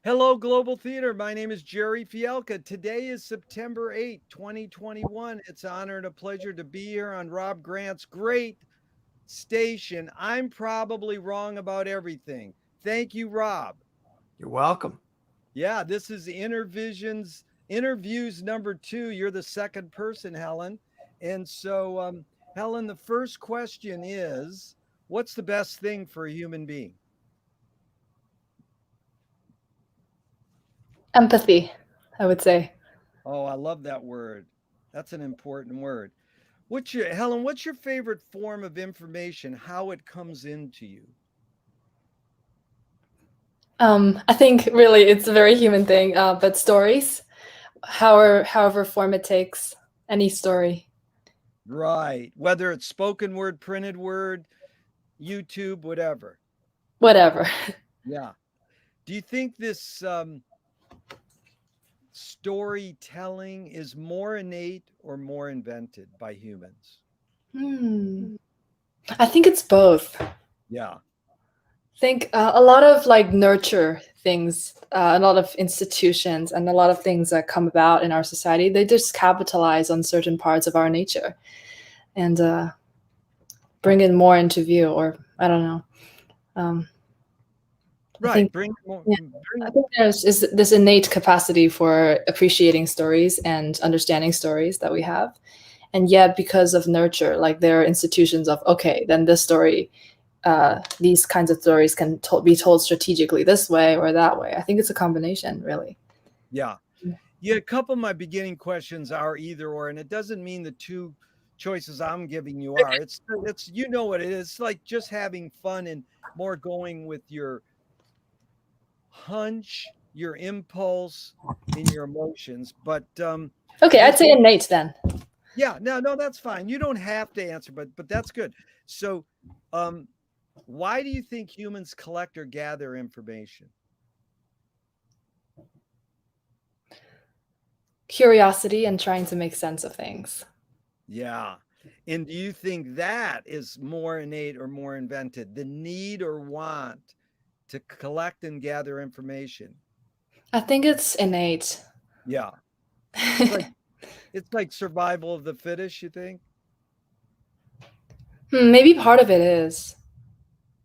Hello, Global Theater. My name is Gerry Fialka. Today is September 8th, 2021. It's an honor and a pleasure to be here on Rob Grant's great station. I'm probably wrong about everything. Thank you, Rob. You're welcome. Yeah, this is InnerViews number 2. You're the second person, Helen. And so, Helen, the first question is, what's the best thing for a human being? Empathy, I would say. Oh, I love that word. That's an important word. What's your favorite form of information, how it comes into you? I think really it's a very human thing, but stories, however form it takes, any story, Right. Whether it's spoken word, printed word, YouTube, whatever. whatever. Yeah. Do you think this storytelling is more innate or more invented by humans? Hmm. I think it's both. Yeah. I think a lot of like nurture things, a lot of institutions, and a lot of things that come about in our society. They just capitalize on certain parts of our nature and bring it more into view, or I don't know. Um, I Right. think Bring more, Yeah, I bring think there's is this innate capacity for appreciating stories and understanding stories that we have. And yet, because of nurture, like there are institutions of, okay, then this story, these kinds of stories can be told strategically this way or that way. I think it's a combination, really. yeah. Yeah, a couple of my beginning questions are either or, and it doesn't mean the two choices I'm giving you are. It's you know what it is. It's like just having fun and more going with your hunch, your impulse, and your emotions. But Okay, the I'd say innate then. yeah, no, that's fine. You don't have to answer, but that's good. So, um, why do you think humans collect or gather information? Curiosity and trying to make sense of things. Yeah. And do you think that is more innate or more invented? The need or want to collect and gather information? I think it's innate. Yeah. It's like it's like survival of the fittest, you think? Maybe part of it is,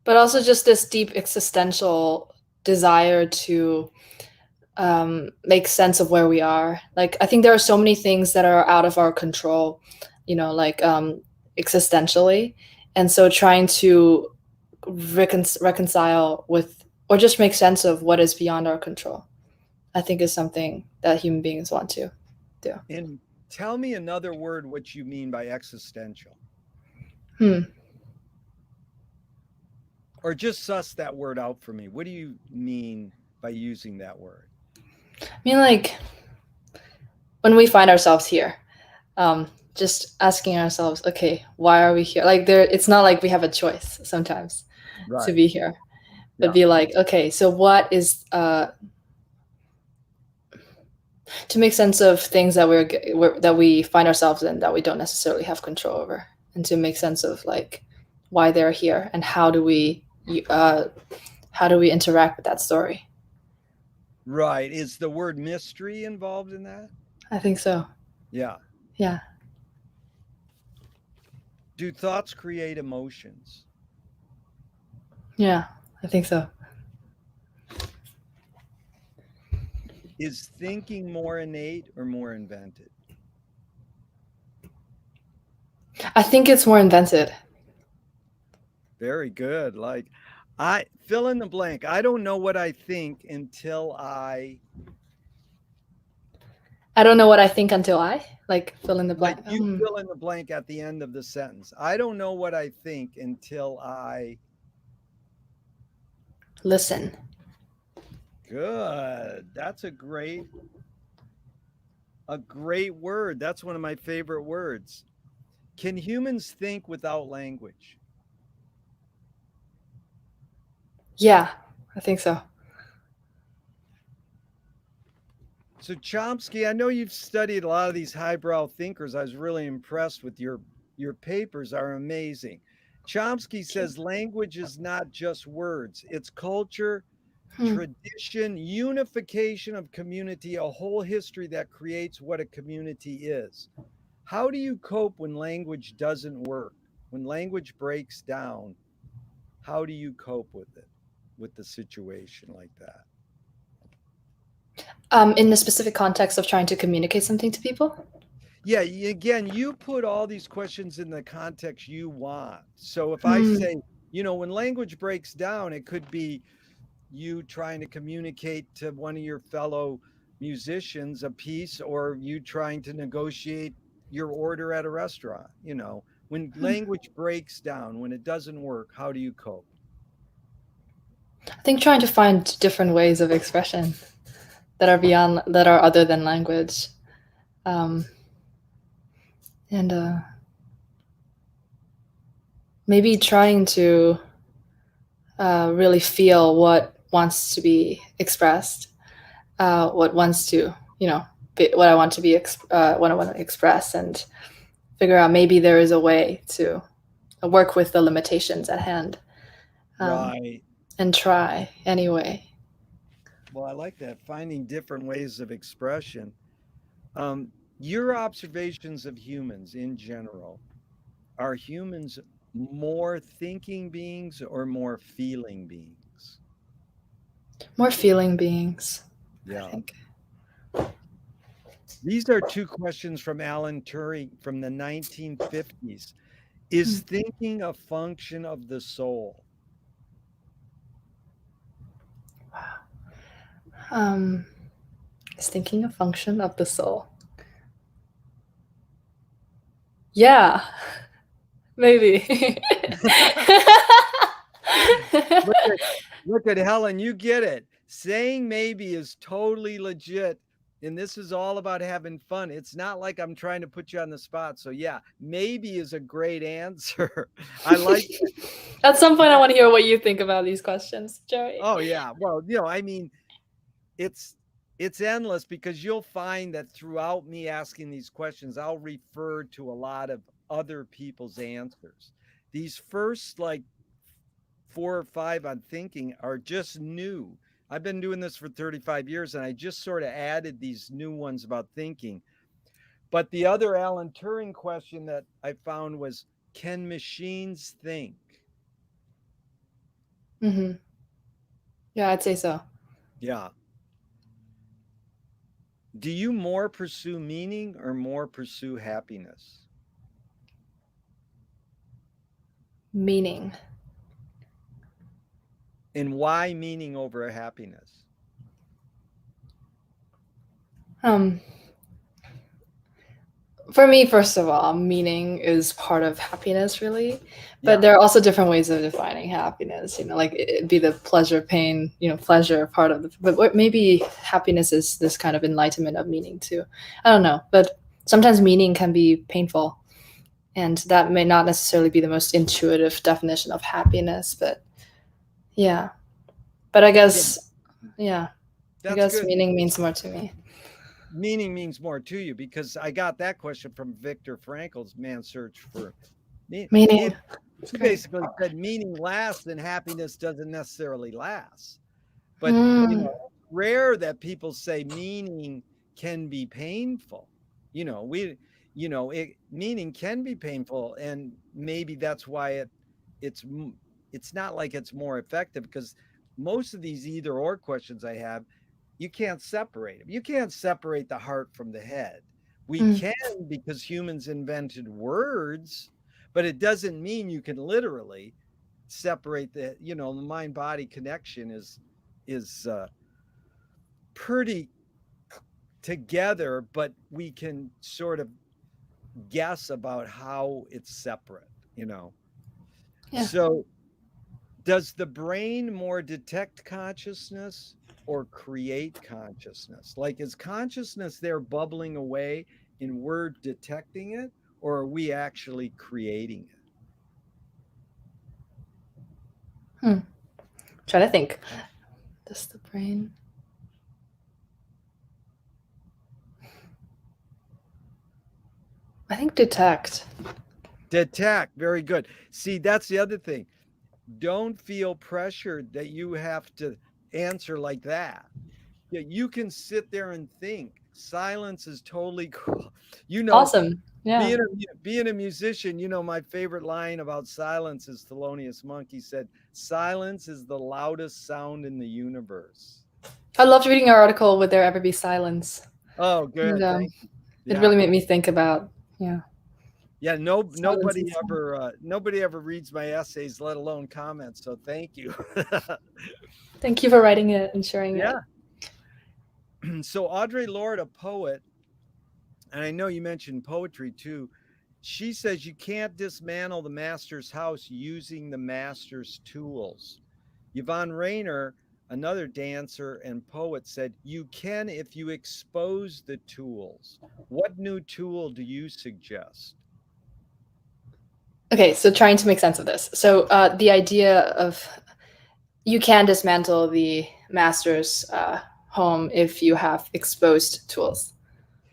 but also just this deep existential desire to make sense of where we are. Like I think there are so many things that are out of our control, like existentially, and so trying to reconcile with or just make sense of what is beyond our control, I think is something that human beings want to do. And tell me another word what you mean by existential. Hmm. Or just suss that word out for me. What do you mean by using that word? I mean, like when we find ourselves here, just asking ourselves, okay, why are we here? Like there, it's not like we have a choice sometimes to Right. be here, but Yeah. be like, okay, so what is to make sense of things that that we find ourselves in that we don't necessarily have control over, and to make sense of like why they're here and uh, how do we interact with that story. Right. Is the word mystery involved in that? I think so. Yeah. Yeah. Do thoughts create emotions? Yeah, I think so. Is thinking more innate or more invented? I think it's more invented. Very good. Like I fill in the blank. I don't know what I think until I don't know what I think until I like fill in the like blank. you fill in the blank at the end of the sentence. I don't know what I think until I Listen. good. That's a great word. That's one of my favorite words. Can humans think without language? Yeah, I think so. So Chomsky, I know you've studied a lot of these highbrow thinkers. I was really impressed with your papers are amazing. Chomsky says language is not just words, it's culture, tradition, unification of community, a whole history that creates what a community is. How do you cope when language doesn't work? When language breaks down, how do you cope with it, with the situation like that? In the specific context of trying to communicate something to people. Yeah, again, you put all these questions in the context you want. So if I Hmm. say, when language breaks down, it could be you trying to communicate to one of your fellow musicians a piece, or you trying to negotiate your order at a restaurant. When language breaks down, when it doesn't work, how do you cope? I think trying to find different ways of expression that are other than language, um, and maybe trying to really feel what wants to be expressed, what wants to, what I want to be, what I want to express, and figure out maybe there is a way to work with the limitations at hand, um, Right. and try anyway. Well, I like that. Finding different ways of expression. Your observations of humans in general, are humans more thinking beings or more feeling beings? More feeling beings, I Yeah. think. These are two questions from Alan Turing from the 1950s. Is Hmm. thinking a function of the soul? Um, is thinking a function of the soul? Yeah, maybe. Look at look at Helen, you get it. Saying maybe is totally legit. And this is all about having fun. It's not like I'm trying to put you on the spot. So yeah, maybe is a great answer. I like At some point, I that. want to hear what you think about these questions, Joey. Oh yeah. Well, I mean, it's it's endless because you'll find that throughout me asking these questions, I'll refer to a lot of other people's answers. These first like 4 or 5 on thinking are just new. I've been doing this for 35 years and I just sort of added these new ones about thinking. But the other Alan Turing question that I found was, can machines think? Mm-hmm. Yeah, I'd say so. Yeah. Do you more pursue meaning or more pursue happiness? Meaning. And why meaning over happiness? Um, for me, first of all, meaning is part of happiness, really. But Yeah. there are also different ways of defining happiness. Like it'd be the pleasure, pain, pleasure part of the. But maybe happiness is this kind of enlightenment of meaning too. I don't know, but sometimes meaning can be painful, and that may not necessarily be the most intuitive definition of happiness. But yeah, but I Yeah, guess, yeah, I that's guess good meaning because means more to me. meaning means more to you, because I got that question from Viktor Frankl's Man's Search for Meaning. Meaning. He That's he great. basically said meaning lasts and happiness doesn't necessarily last. But, Mm. rare that people say meaning can be painful. Meaning can be painful, and maybe that's why it's it's not like it's more effective, because most of these either or questions I have, you can't separate them. You can't separate the heart from the head. We Mm. can, because humans invented words, but it doesn't mean you can literally separate the mind body connection is pretty together, but we can sort of guess about how it's separate. Yeah. So does the brain more detect consciousness or create consciousness? Like, is consciousness there bubbling away and we're detecting it, or are we actually creating it? Try to think. Does the brain? I think detect. Detect. Very good. See, that's the other thing. Don't feel pressured that you have to answer like that. Yeah, you can sit there and think. Silence is totally cool. You know, Awesome. Yeah. being a musician, my favorite line about silence is Thelonious Monk. He said, "Silence is the loudest sound in the universe." I loved reading your article, Would There Ever Be Silence? Oh, And good. Thank you. it Yeah. really made me think about, Yeah, silence and sound. nobody ever reads my essays, let alone comments. So thank you. Thank you for writing it and sharing it. Yeah. So Audre Lorde, a poet, and I know you mentioned poetry too. She says you can't dismantle the master's house using the master's tools. Yvonne Rainer, another dancer and poet, said you can if you expose the tools. What new tool do you suggest? Okay, so trying to make sense of this. So the idea of you can dismantle the master's home if you have exposed tools.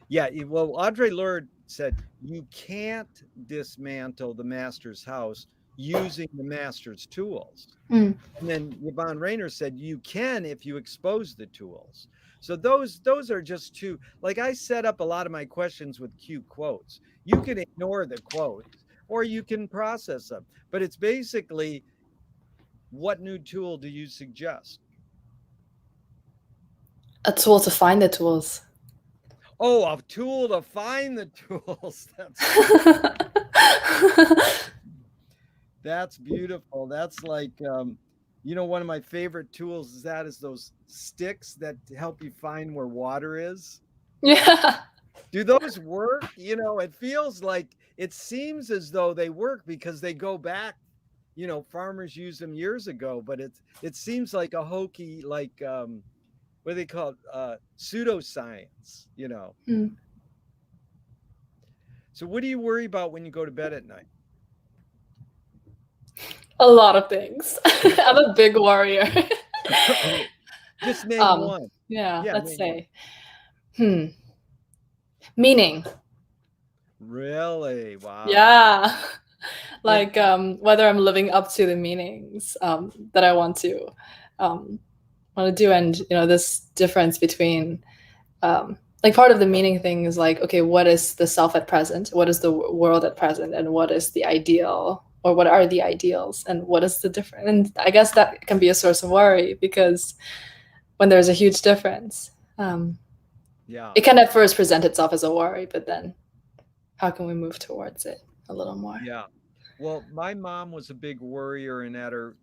Yeah, well, Audre Lorde said you can't dismantle the master's house using the master's tools. Mm. And then Yvonne Rainer said you can if you expose the tools. So those are just two. Like I set up a lot of my questions with cute quotes. You can ignore the quotes or you can process them. But it's basically, what new tool do you suggest? A tool to find the tools. Oh, a tool to find the tools. That's beautiful. That's like, one of my favorite tools is those sticks that help you find where water is. Yeah. Do those work? It feels like, it seems as though they work because they go back. Farmers used them years ago, but it seems like a hokey, like, what do they call it? Pseudoscience. Mm. So what do you worry about when you go to bed at night? A lot of things. I'm a big warrior. Just name one. Yeah, let's say. One. Meaning. Really? Wow. Yeah. Like whether I'm living up to the meanings that I want to do, and this difference between like part of the meaning thing is like, okay, what is the self at present? What is the world at present? And what is the ideal? Or what are the ideals? And what is the difference? And I guess that can be a source of worry, because when there's a huge difference, it can at first present itself as a worry, but then how can we move towards it a little more? Yeah. Well, my mom was a big worrier, and at her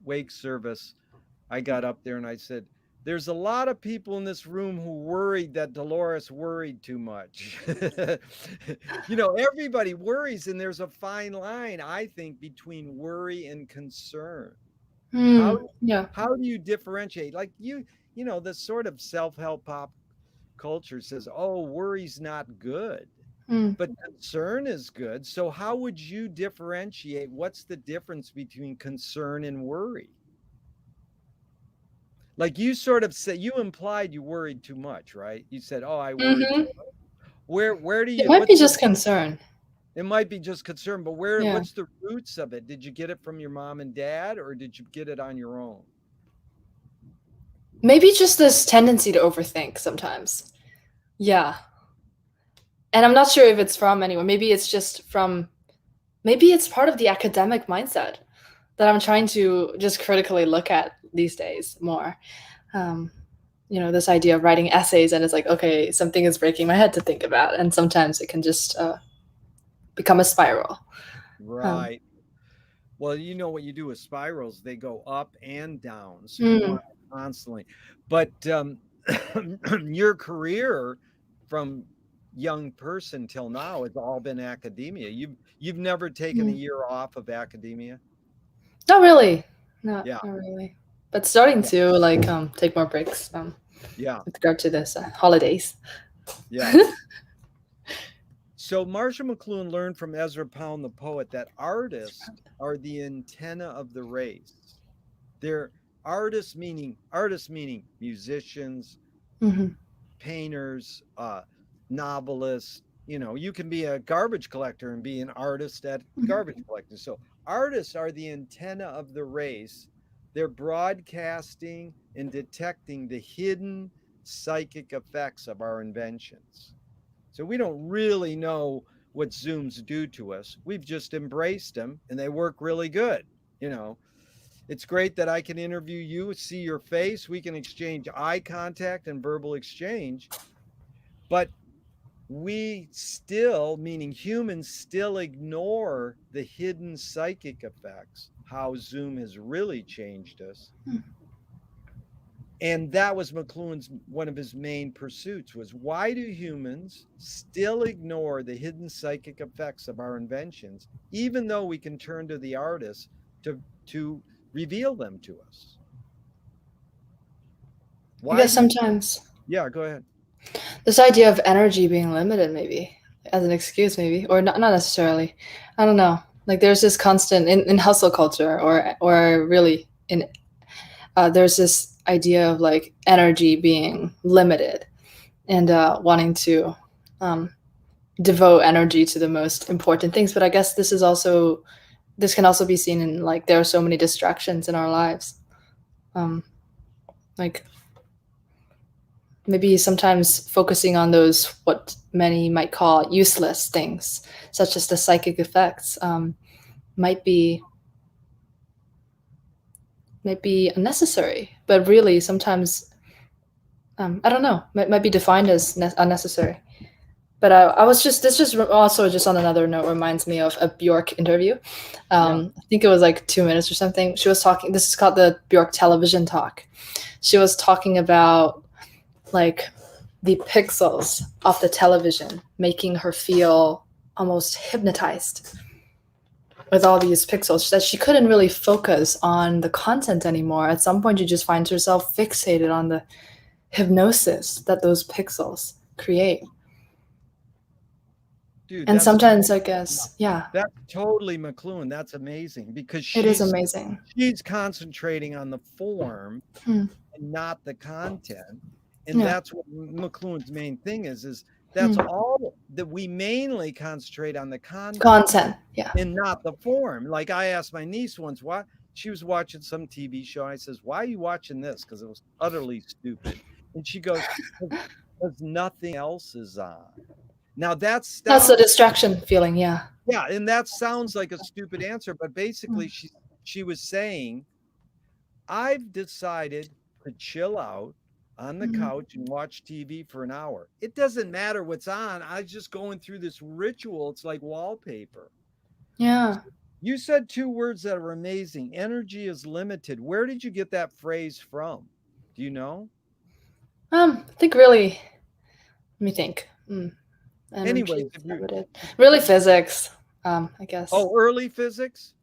wake service, I got up there and I said, there's a lot of people in this room who worried that Dolores worried too much. Everybody worries, and there's a fine line, I think, between worry and concern. How do you differentiate? Like the sort of self-help pop culture says, oh, worry's not good. But concern is good. So how would you differentiate? What's the difference between concern and worry? Like you sort of said, you implied you worried too much, right? You said, "Oh, I worried too much." Where do you? It might be just concern. It might be just concern, but what's the roots of it? Did you get it from your mom and dad, or did you get it on your own? Maybe just this tendency to overthink sometimes. Yeah. And I'm not sure if it's from anyone. Maybe it's part of the academic mindset that I'm trying to just critically look at these days more. This idea of writing essays, and it's like, okay, something is breaking my head to think about, and sometimes it can just become a spiral. Right. Well, what you do with spirals, they go up and down, so you want it constantly. But your career from young person till now has all been academia. You've never taken a year off of academia? Not really. Not really. But starting to take more breaks. With regard to this holidays. Yeah. So Marshall McLuhan learned from Ezra Pound, the poet, that artists are the antenna of the race. They're artists meaning musicians, painters, novelists. You can be a garbage collector and be an artist at garbage collecting. So artists are the antenna of the race. They're broadcasting in detecting the hidden psychic effects of our inventions. So we don't really know what Zooms do to us. We've just embraced them and they work really good. You know, it's great that I can interview you, see your face, we can exchange eye contact and verbal exchange, but we still, meaning humans, still ignore the hidden psychic effects, how Zoom has really changed us. And that was McLuhan's one of his main pursuits was why do humans still ignore the hidden psychic effects of our inventions, even though we can turn to the artists to reveal them to us? I guess sometimes. Yeah, go ahead. This idea of energy being limited, maybe as an excuse, maybe, or not necessarily. I don't know. Like there's this constant in hustle culture, or really in there's this idea of like energy being limited, and wanting to devote energy to the most important things. But I guess this can also be seen in like there are so many distractions in our lives, like maybe sometimes focusing on those what many might call useless things, such as the psychic effects, might be unnecessary. But really, sometimes I don't know, might be defined as unnecessary. But I was just also just on another note reminds me of a Bjork interview. I think it was like 2 minutes or something. She was talking. This is called the Bjork television talk. She was talking about like the pixels of the television making her feel almost hypnotized with all these pixels that she couldn't really focus on the content anymore. At some point, you just find yourself fixated on the hypnosis that those pixels create. Dude, and sometimes I guess, yeah. That's totally McLuhan. That's amazing because it is amazing. She's concentrating on the form and not the content. And that's what McLuhan's main thing is that's all that we mainly concentrate on the content, yeah, and not the form. Like I asked my niece once why she was watching some TV show. I says, "Why are you watching this?" Because it was utterly stupid. And she goes, "Because nothing else is on." Now that's a distraction feeling, yeah. Yeah, and that sounds like a stupid answer, but basically she was saying, I've decided to chill out on the couch and watch TV for an hour. It doesn't matter what's on. I'm just going through this ritual. It's like wallpaper. Yeah. You said 2 words that are amazing. Energy is limited. Where did you get that phrase from? Do you know? I think really, let me think. Anyway, really physics, I guess. Oh, early physics?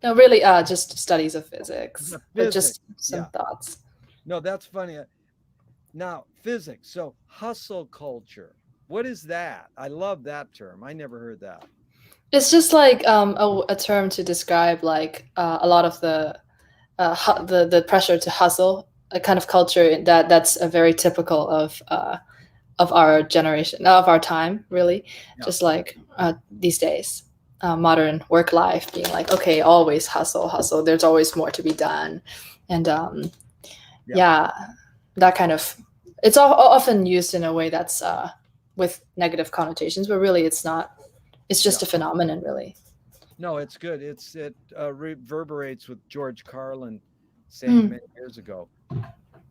No, really, just studies of physics. But just some thoughts. No, that's funny. Now, physics. So, hustle culture. What is that? I love that term. I never heard that. It's just like a term to describe like a lot of the pressure to hustle, a kind of culture that's a very typical of our generation, of our time, really. Just like these days, modern work life being like, okay, always hustle. There's always more to be done, and that kind of. It's often used in a way that's with negative connotations, but really, it's not. It's just a phenomenon, really. No, it's good. It reverberates with George Carlin saying many years ago.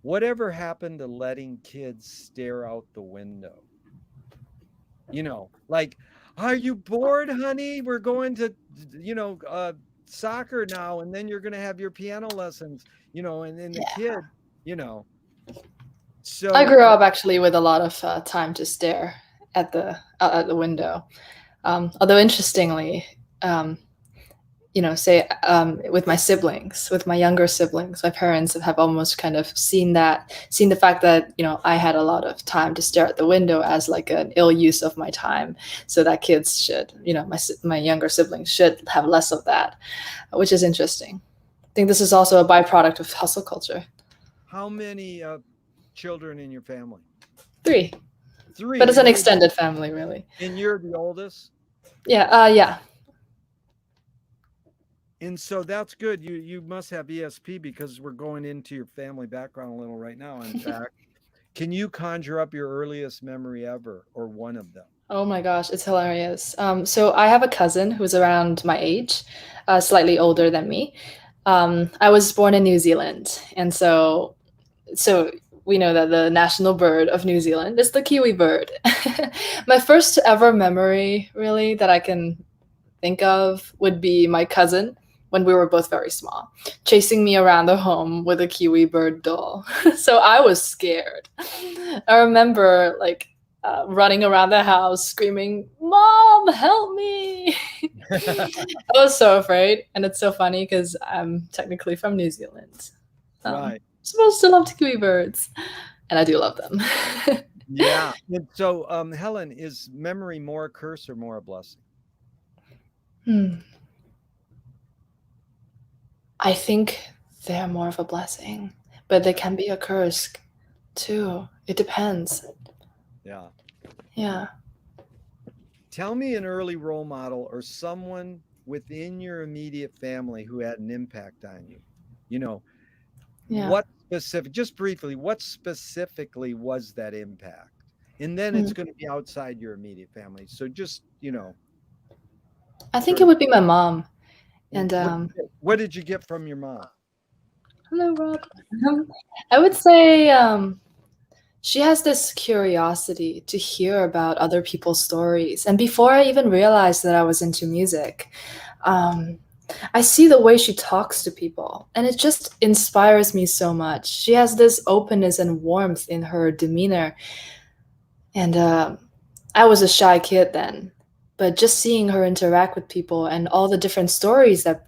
Whatever happened to letting kids stare out the window? You know, like, are you bored, honey? We're going to, soccer now, and then you're going to have your piano lessons, and the kid, So I grew up actually with a lot of time to stare at the window. Although interestingly, say with my siblings, with my younger siblings, my parents have almost kind of seen the fact that I had a lot of time to stare at the window as like an ill use of my time, so that kids should, my younger siblings should have less of that, which is interesting. I think this is also a byproduct of hustle culture. How many children in your family? 3. 3. But it's an extended family, really. And you're the oldest? Yeah. And so that's good. You must have ESP because we're going into your family background a little right now. In fact, can you conjure up your earliest memory ever or one of them? Oh my gosh, it's hilarious. So I have a cousin who's around my age, slightly older than me. I was born in New Zealand, and so we know that the national bird of New Zealand is the kiwi bird. My first ever memory, really, that I can think of would be my cousin when we were both very small, chasing me around the home with a kiwi bird doll. So I was scared. I remember like running around the house screaming, "Mom, help me!" I was so afraid, and it's so funny because I'm technically from New Zealand. Right. Supposed to love kiwi birds, and I do love them. Yeah. And so, Helen, is memory more a curse or more a blessing? Hmm. I think they're more of a blessing, but they can be a curse too. It depends. Yeah. Yeah. Tell me an early role model or someone within your immediate family who had an impact on you. You know, Yeah. just briefly, what specifically was that impact? And then Hmm. it's going to be outside your immediate family. So just, I think sort it of would be my mom. And what did you get from your mom? hello, Rob. I would say she has this curiosity to hear about other people's stories. And before I even realized that I was into music, um, I see the way she talks to people, and it just inspires me so much. She has this openness and warmth in her demeanor. And I was a shy kid then, but just seeing her interact with people and all the different stories that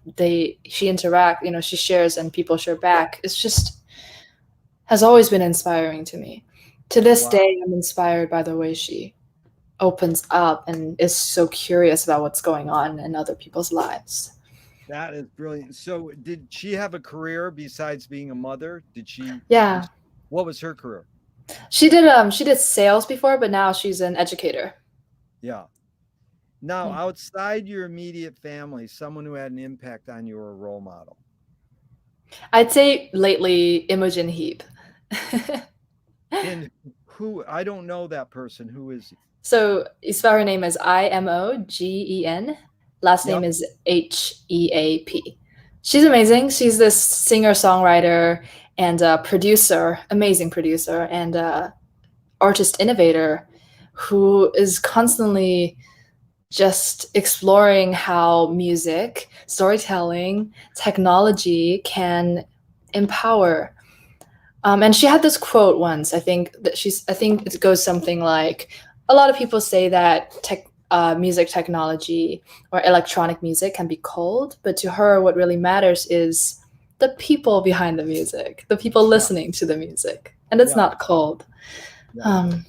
she shares and people share back, it's just has always been inspiring to me. To this Wow, day, I'm inspired by the way she opens up and is so curious about what's going on in other people's lives. that is brilliant. So did she have a career besides being a mother? Yeah, What was her career? she did sales before, but now she's an educator. Yeah. Now, Yeah. outside your immediate family, someone who had an impact on you or a role model. I'd say lately Imogen Heap. And who I don't know that person. Who is he? So you spell her name as Imogen. Last name Yep. is Heap. She's amazing. She's this singer songwriter and producer, amazing producer and artist innovator who is constantly just exploring how music, storytelling, technology can empower. And she had this quote once. I think it goes something like, "A lot of people say that music technology or electronic music can be cold, but to her, what really matters is the people behind the music, the people Yeah. listening to the music, and it's Yeah. not cold." Yeah. Um,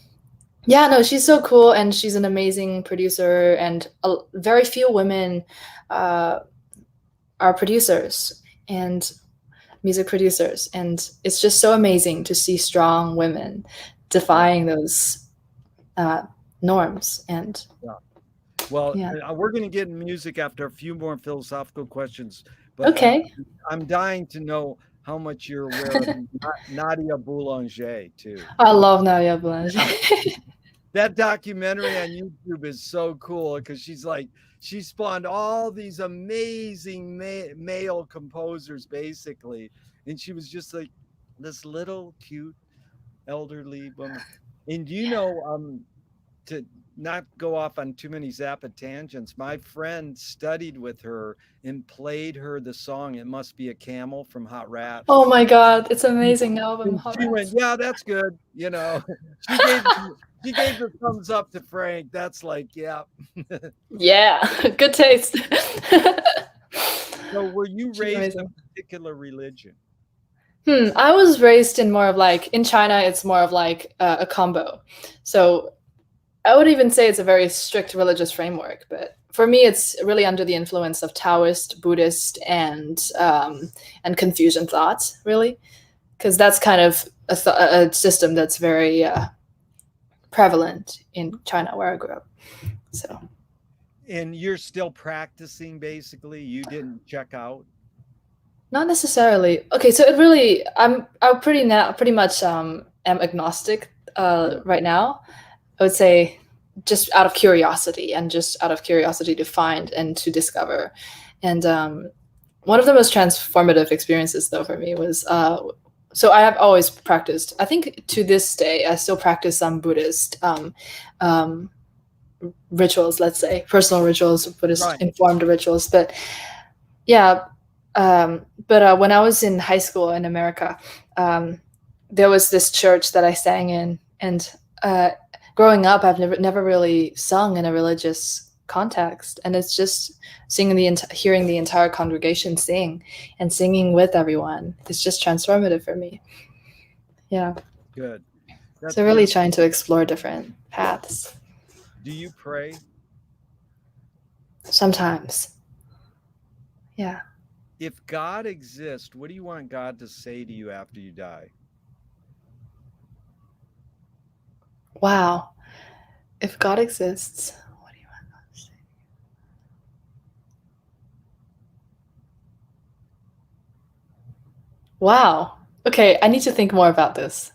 yeah, no, she's so cool, and she's an amazing producer, and very few women uh, are producers and music producers, and it's just so amazing to see strong women Yeah. defying those uh, norms. And Yeah. Well, yeah, we're going to get in music after a few more philosophical questions, but okay. I'm dying to know how much you're aware of Nadia Boulanger too. I love Nadia Boulanger. That documentary on YouTube is so cool because she spawned all these amazing male composers basically, and she was just like this little cute elderly woman. And to not go off on too many Zappa tangents, my friend studied with her and played her the song "It Must Be a Camel" from Hot Rats. Oh my god, it's amazing album, And Hot she went, Rats. "Yeah, that's good." She gave the thumbs up to Frank. That's like, yeah. Yeah, good taste. So, were you She's raised in amazing. a particular religion? I was raised in more of like in China. It's more of like a combo. So I would even say it's a very strict religious framework, but for me, it's really under the influence of Taoist, Buddhist, and Confucian thoughts, really, because that's kind of a system that's very prevalent in China, where I grew up. So And you're still practicing, basically. You didn't check out. Not necessarily. Okay, so it really, I'm pretty much am agnostic Yeah. right now. I would say just out of curiosity and just out of curiosity to find and to discover. And one of the most transformative experiences though for me was so I have always practiced. I think to this day I still practice some Buddhist um, rituals, let's say personal rituals, Buddhist Right. informed rituals. But yeah, but when I was in high school in America, um, there was this church that I sang in, and growing up, I've never really sung in a religious context, and it's just singing hearing the entire congregation sing and singing with everyone. It's just transformative for me. Yeah, Good. That's so really beautiful. trying to explore different paths. Do you pray? Sometimes, yeah. If God exists, what do you want God to say to you after you die? Wow. If God exists, what do you want God to say? Wow. Okay, I need to think more about this.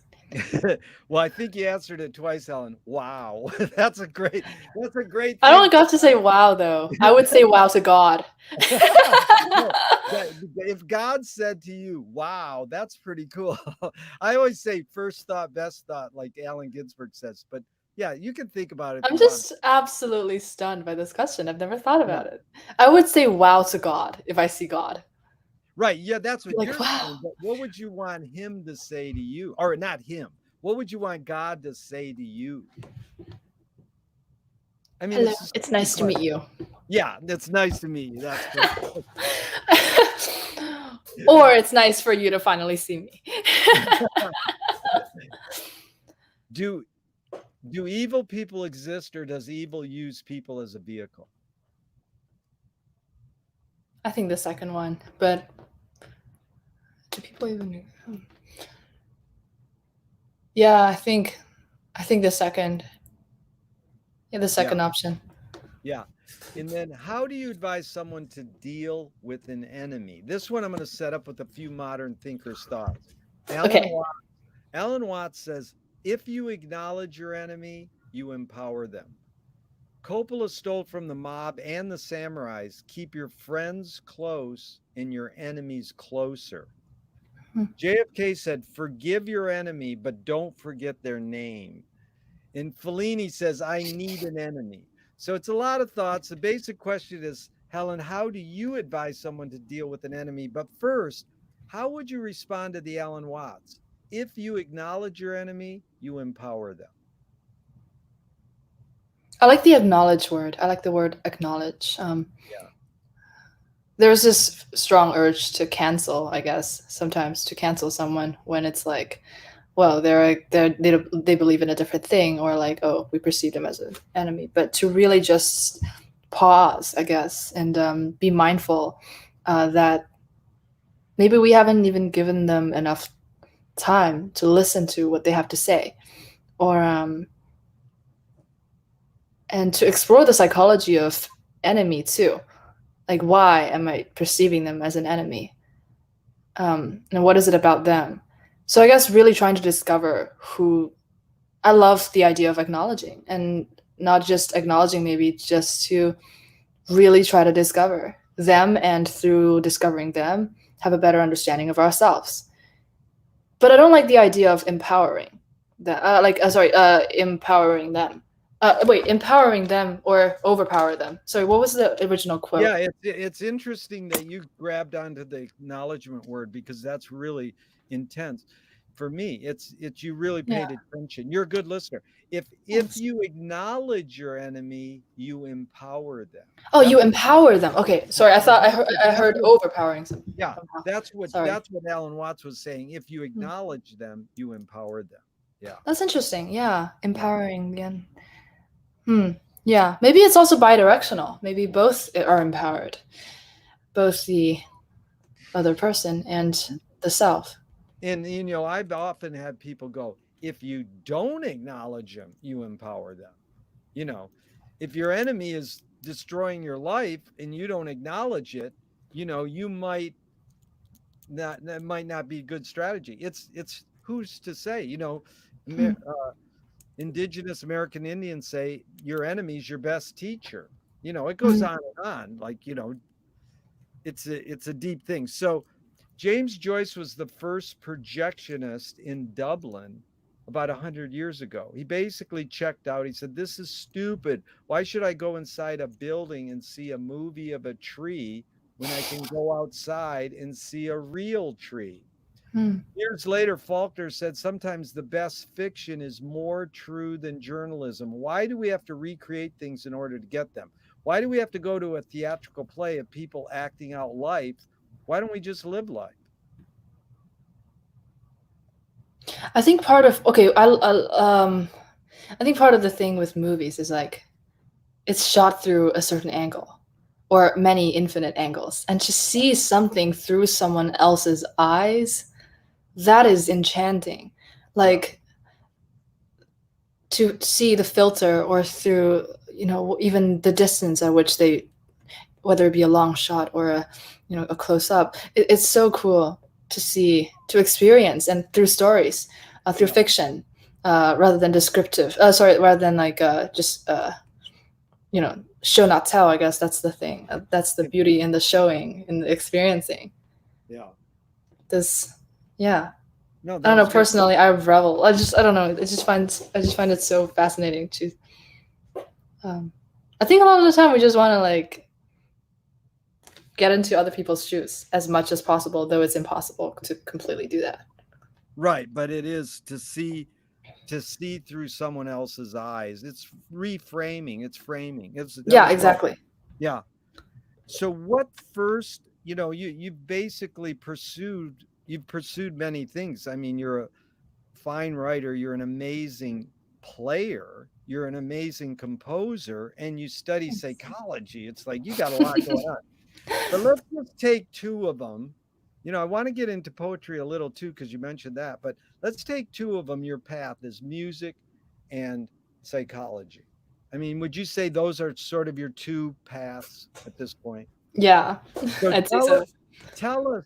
Well, I think you answered it twice, Helen. Wow. That's a great I thing. don't got to say wow though. I would say wow to God. No, if God said to you, wow, that's pretty cool. I always say first thought, best thought, like Allen Ginsberg says. But yeah, you can think about it if I'm you want. just absolutely stunned by this question. I've never thought Yeah. about it. I would say wow to God if I see God. Right. Yeah, that's what Like, you're wow. saying. But what would you want him to say to you? Or not him. What would you want God to say to you? I mean, Hello, it's a it's stupid nice to meet question. you. Yeah, it's nice to meet you. That's good. Or it's nice for you to finally see me. do do evil people exist, or does evil use people as a vehicle? I think the second one, but do people even? Yeah, I think the second. Yeah, the Yeah, second option. yeah. And then how do you advise someone to deal with an enemy? This one I'm going to set up with a few modern thinkers' thoughts. Alan Okay. Watts, Alan Watts says, if you acknowledge your enemy, you empower them. Coppola stole from the mob and the samurais, keep your friends close and your enemies closer. Hmm. JFK said, forgive your enemy, but don't forget their name. And Fellini says, I need an enemy. So it's a lot of thoughts. The basic question is, Helen, how do you advise someone to deal with an enemy? But first, how would you respond to the Alan Watts? If you acknowledge your enemy, you empower them. I like the acknowledge word. I like the word acknowledge. Yeah. There's this strong urge to cancel, I guess, sometimes to cancel someone when it's like, well, they believe in a different thing, or like, oh, we perceive them as an enemy. But to really just pause, I guess, and be mindful that maybe we haven't even given them enough time to listen to what they have to say, or and to explore the psychology of enemy too. Like, why am I perceiving them as an enemy? And what is it about them? So I guess really trying to discover who. I love the idea of acknowledging, and not just acknowledging, maybe just to really try to discover them, and through discovering them, have a better understanding of ourselves. But I don't like the idea of empowering that. Empowering them. Wait, empowering them or overpower them. Sorry, what was the original quote? Yeah, it's interesting that you grabbed onto the acknowledgement word because that's really intense. For me, it's you really Yeah, paid attention. You're a good listener. If thanks. you acknowledge your enemy, you empower them. Oh, That's you empower them. Okay, sorry. I thought that's I that's heard what overpowering some yeah, somehow. that's what Sorry. that's what Alan Watts was saying. If you Hmm. acknowledge them, you empower them. Yeah. That's interesting. Yeah, Yeah. empowering again. Hmm. Yeah, maybe it's also bidirectional. Maybe both are empowered, both the other person and the self. And I've often had people go, if you don't acknowledge them, you empower them. You know, if your enemy is destroying your life and you don't acknowledge it, you might not, that might not be a good strategy. It's who's to say, Hmm. indigenous American Indians say your enemy's your best teacher. It goes Hmm. on and on. Like, it's a deep thing. So James Joyce was the first projectionist in Dublin about 100 years ago. He basically checked out. He said, "This is stupid. Why should I go inside a building and see a movie of a tree when I can go outside and see a real tree?" Hmm. Years later, Faulkner said, "Sometimes the best fiction is more true than journalism. Why do we have to recreate things in order to get them? Why do we have to go to a theatrical play of people acting out life? Why don't we just live life?" I think part of okay, I think part of the thing with movies is like it's shot through a certain angle or many infinite angles, and to see something through someone else's eyes, that is enchanting. Yeah. Like to see the filter or through even the distance at which they, whether it be a long shot or a close up, it's so cool to see, to experience, and through stories, through Yeah. fiction, rather than descriptive, rather than like just show not tell. I guess that's the thing, that's the beauty in the showing, in the experiencing Yeah. this. Yeah, No, I that don't know, was good. personally I revel, I don't know, I just find it so fascinating to I think a lot of the time we just want to like get into other people's shoes as much as possible, though it's impossible to completely do that. Right, but it is to see through someone else's eyes. It's reframing, it's framing. That Yeah, was well. exactly. Yeah. So what first, you've basically you've pursued many things. I mean, you're a fine writer, you're an amazing player, you're an amazing composer, and you study psychology. It's like you got a lot going on. But let's just take two of them. I want to get into poetry a little too, because you mentioned that, but let's take two of them. Your path is music and psychology. I mean, would you say those are sort of your two paths at this point? Yeah, So I'd say tell so. us, tell us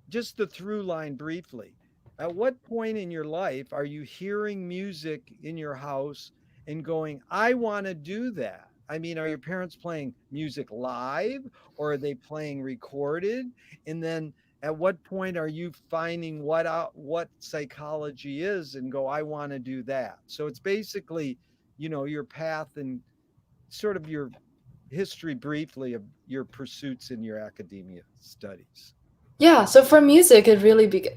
just the through line briefly. At what point in your life are you hearing music in your house and going, "I want to do that"? I mean, are your parents playing music live or are they playing recorded? And then at what point are you finding what psychology is and go, "I want to do that"? So it's basically, your path and sort of your history briefly of your pursuits in your academia studies. Yeah, so for music,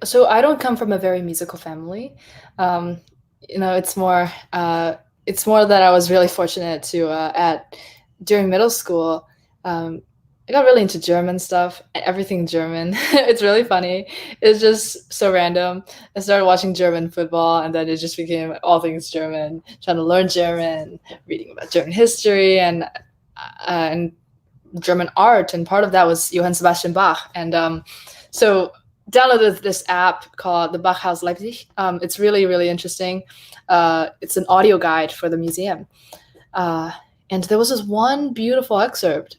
so I don't come from a very musical family. Um, it's more that I was really fortunate to at during middle school. I got really into German stuff, everything German. It's really funny. It's just so random. I started watching German football, and then it just became all things German. Trying to learn German, reading about German history, and German art, and part of that was Johann Sebastian Bach. And so downloaded this app called the Bachhaus Leipzig. It's really, really interesting. It's an audio guide for the museum. And there was this one beautiful excerpt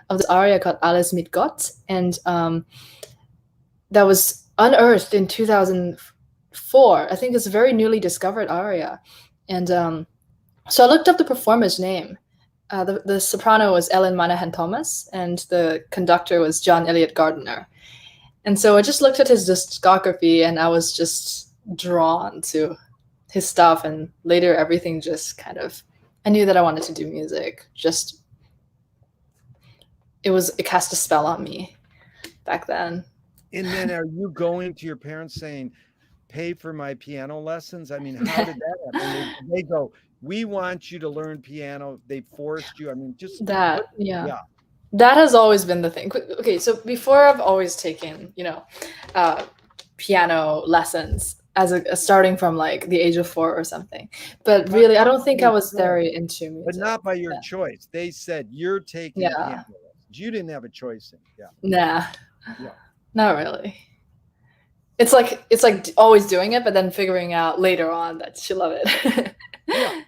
of this aria called Alles mit Gott. And that was unearthed in 2004. I think it's a very newly discovered aria. And so I looked up the performer's name. The soprano was Ellen Monahan Thomas, and the conductor was John Elliott Gardiner. And so I just looked at his discography, and I was just drawn to his stuff. And later, everything just kind of, I knew that I wanted to do music. Just it cast a spell on me back then. And then are you going to your parents saying, "Pay for my piano lessons"? I mean, how did that happen? They go, "We want you to learn piano." They forced you. I mean, just what? Yeah. Yeah. That has always been the thing. Okay, so before I've always taken, piano lessons as a starting from like the age of 4 or something. But But really, I not don't by think I your was choice. very into But music. not by your Yeah. choice. They said you're taking piano Yeah. lessons. You didn't have a choice in. Yeah. Nah, Yeah. not really. It's like always doing it, but then figuring out later on that you love it. Yeah.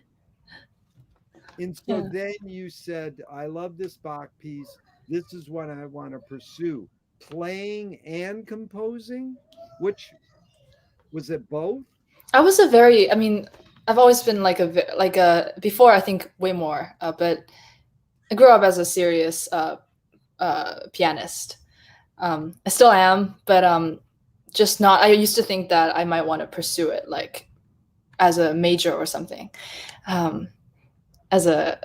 And so Yeah. then you said, I love this Bach piece. This is what I want to pursue. Playing and composing? Which was it both? I was a very, I mean, I've always been like a before I think way more, but I grew up as a serious pianist. I still am, but just not. I used to think that I might want to pursue it like as a major or something, um, as a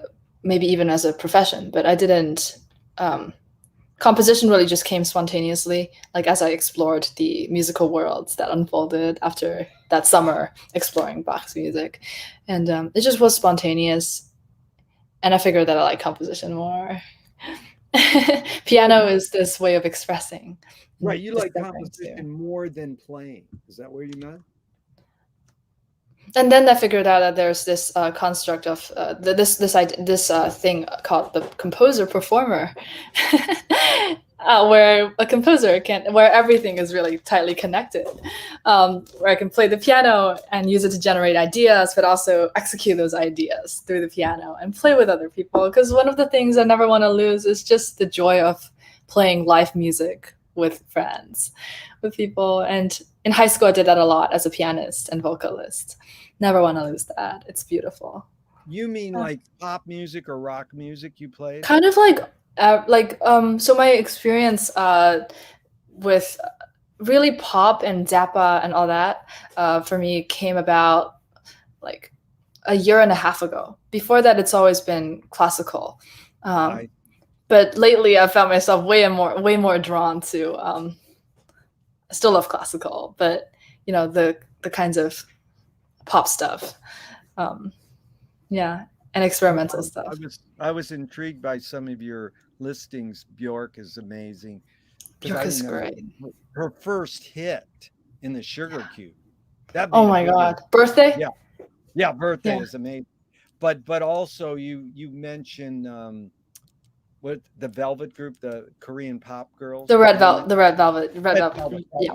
maybe even as a profession, but I didn't. Composition really just came spontaneously, like as I explored the musical worlds that unfolded after that summer exploring Bach's music, and it just was spontaneous. And I figured that I like composition more. Piano is this way of expressing. Right. You like Discovering too. composition more than playing. Is that what you meant? And then I figured out that there's this construct of this thing called the composer performer, where a composer can where everything is really tightly connected, where I can play the piano and use it to generate ideas, but also execute those ideas through the piano and play with other people. Because one of the things I never want to lose is just the joy of playing live music with friends, with people. And in high school, I did that a lot as a pianist and vocalist. Never want to lose that. It's beautiful. You mean like pop music or rock music you played? Kind of so my experience with really pop and Zappa and all that for me came about like a year and a half ago. Before that, it's always been classical. Right. But lately, I found myself way more drawn to. I still love classical, but the kinds of pop stuff, yeah, and experimental stuff. I was intrigued by some of your listings. Bjork is amazing. Bjork is great. Her first hit in the Sugar Cube. Oh my God, Birthday. Yeah, Birthday is amazing. But also you mentioned what the Velvet group, the Korean pop girls, the Red Velvet. Yeah,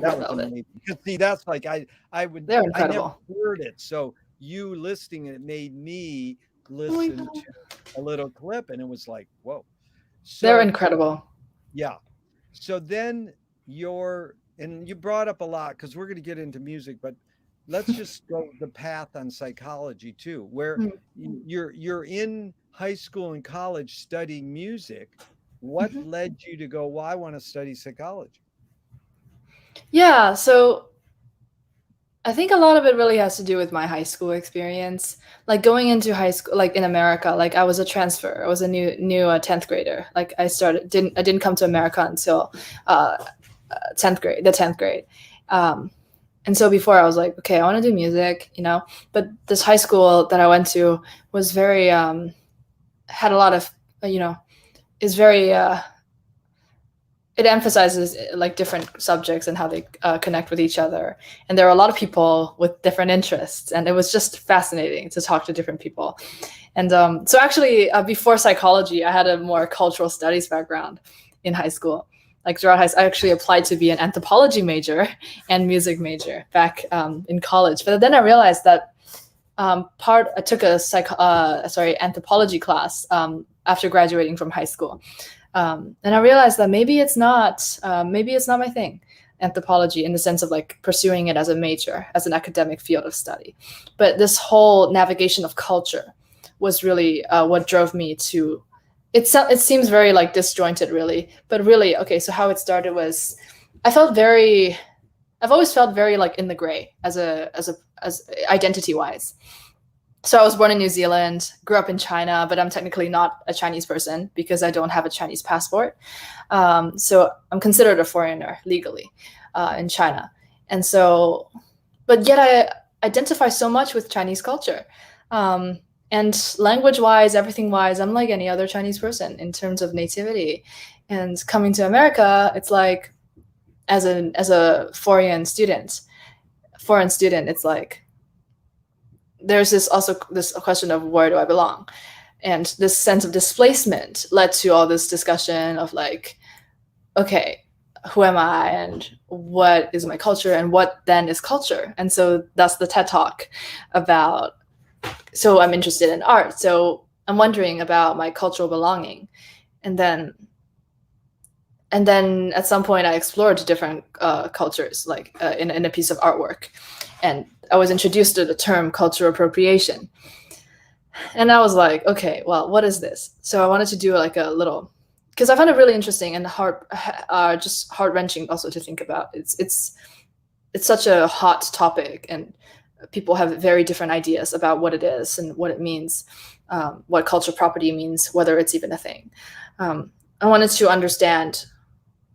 that was amazing. Because see, that's like they're incredible. I never heard it, so you listing it made me listen to a little clip, and it was like, whoa. So, they're incredible. Yeah. So then and you brought up a lot because we're going to get into music, but let's just go the path on psychology too, where you're in high school and college studying music. What led you to go, well, I want to study psychology? Yeah, so I think a lot of it really has to do with my high school experience. Like going into high school, like in America, like I was a transfer. I was a new 10th grader. Like I didn't come to America until 10th grade. And so before I was like, okay, I want to do music, but this high school that I went to was very, had a lot of, is very, it emphasizes like different subjects and how they connect with each other. And there are a lot of people with different interests. And it was just fascinating to talk to different people. And so actually before psychology, I had a more cultural studies background in high school. Like throughout high school, I actually applied to be an anthropology major and music major back in college. But then I realized that I took a anthropology class after graduating from high school. And I realized that maybe it's not my thing, anthropology, in the sense of like pursuing it as a major, as an academic field of study. But this whole navigation of culture was really what drove me to. It seems very like disjointed, really, but really, okay. So how it started was, I've always felt very like in the gray as identity wise. So I was born in New Zealand, grew up in China, but I'm technically not a Chinese person because I don't have a Chinese passport. So I'm considered a foreigner legally in China. And so, but yet I identify so much with Chinese culture. And language-wise, everything-wise, I'm like any other Chinese person in terms of nativity. And coming to America, it's like, as a foreign student, it's like, there's this question of where do I belong? And this sense of displacement led to all this discussion of like, okay, who am I and what is my culture and what then is culture? And so that's the TED Talk about, so I'm interested in art. So I'm wondering about my cultural belonging. And then at some point I explored different cultures, like in a piece of artwork, and I was introduced to the term cultural appropriation. And I was like, okay, well, what is this? So I wanted to do like a little, because I found it really interesting and just heart wrenching also to think about. It's such a hot topic, and people have very different ideas about what it is and what it means, what cultural property means, whether it's even a thing. I wanted to understand,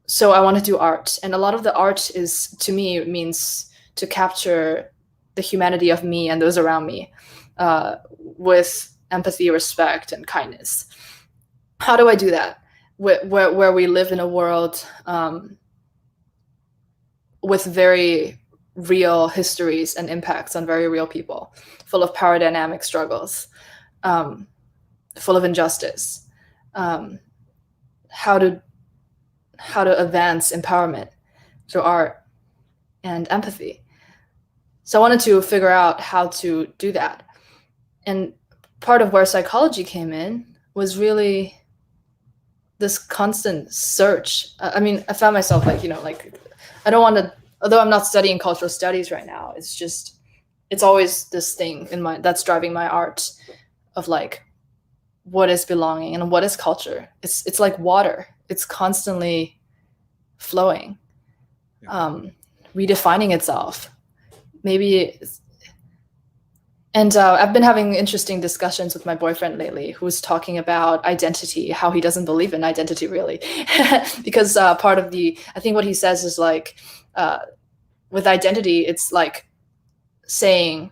so I want to do art, and a lot of the art is, to me, it means to capture the humanity of me and those around me, with empathy, respect, and kindness. How do I do that? Where we live in a world with very real histories and impacts on very real people, full of power dynamic struggles, full of injustice. How to advance empowerment through art and empathy. So I wanted to figure out how to do that. And part of where psychology came in was really this constant search. I mean, I found myself like, I don't want to, although I'm not studying cultural studies right now, it's always this thing in my, that's driving my art of like, what is belonging and what is culture? It's like water. It's constantly flowing, redefining itself. And I've been having interesting discussions with my boyfriend lately, who's talking about identity, how he doesn't believe in identity really, because part of I think what he says is like, with identity, it's like saying,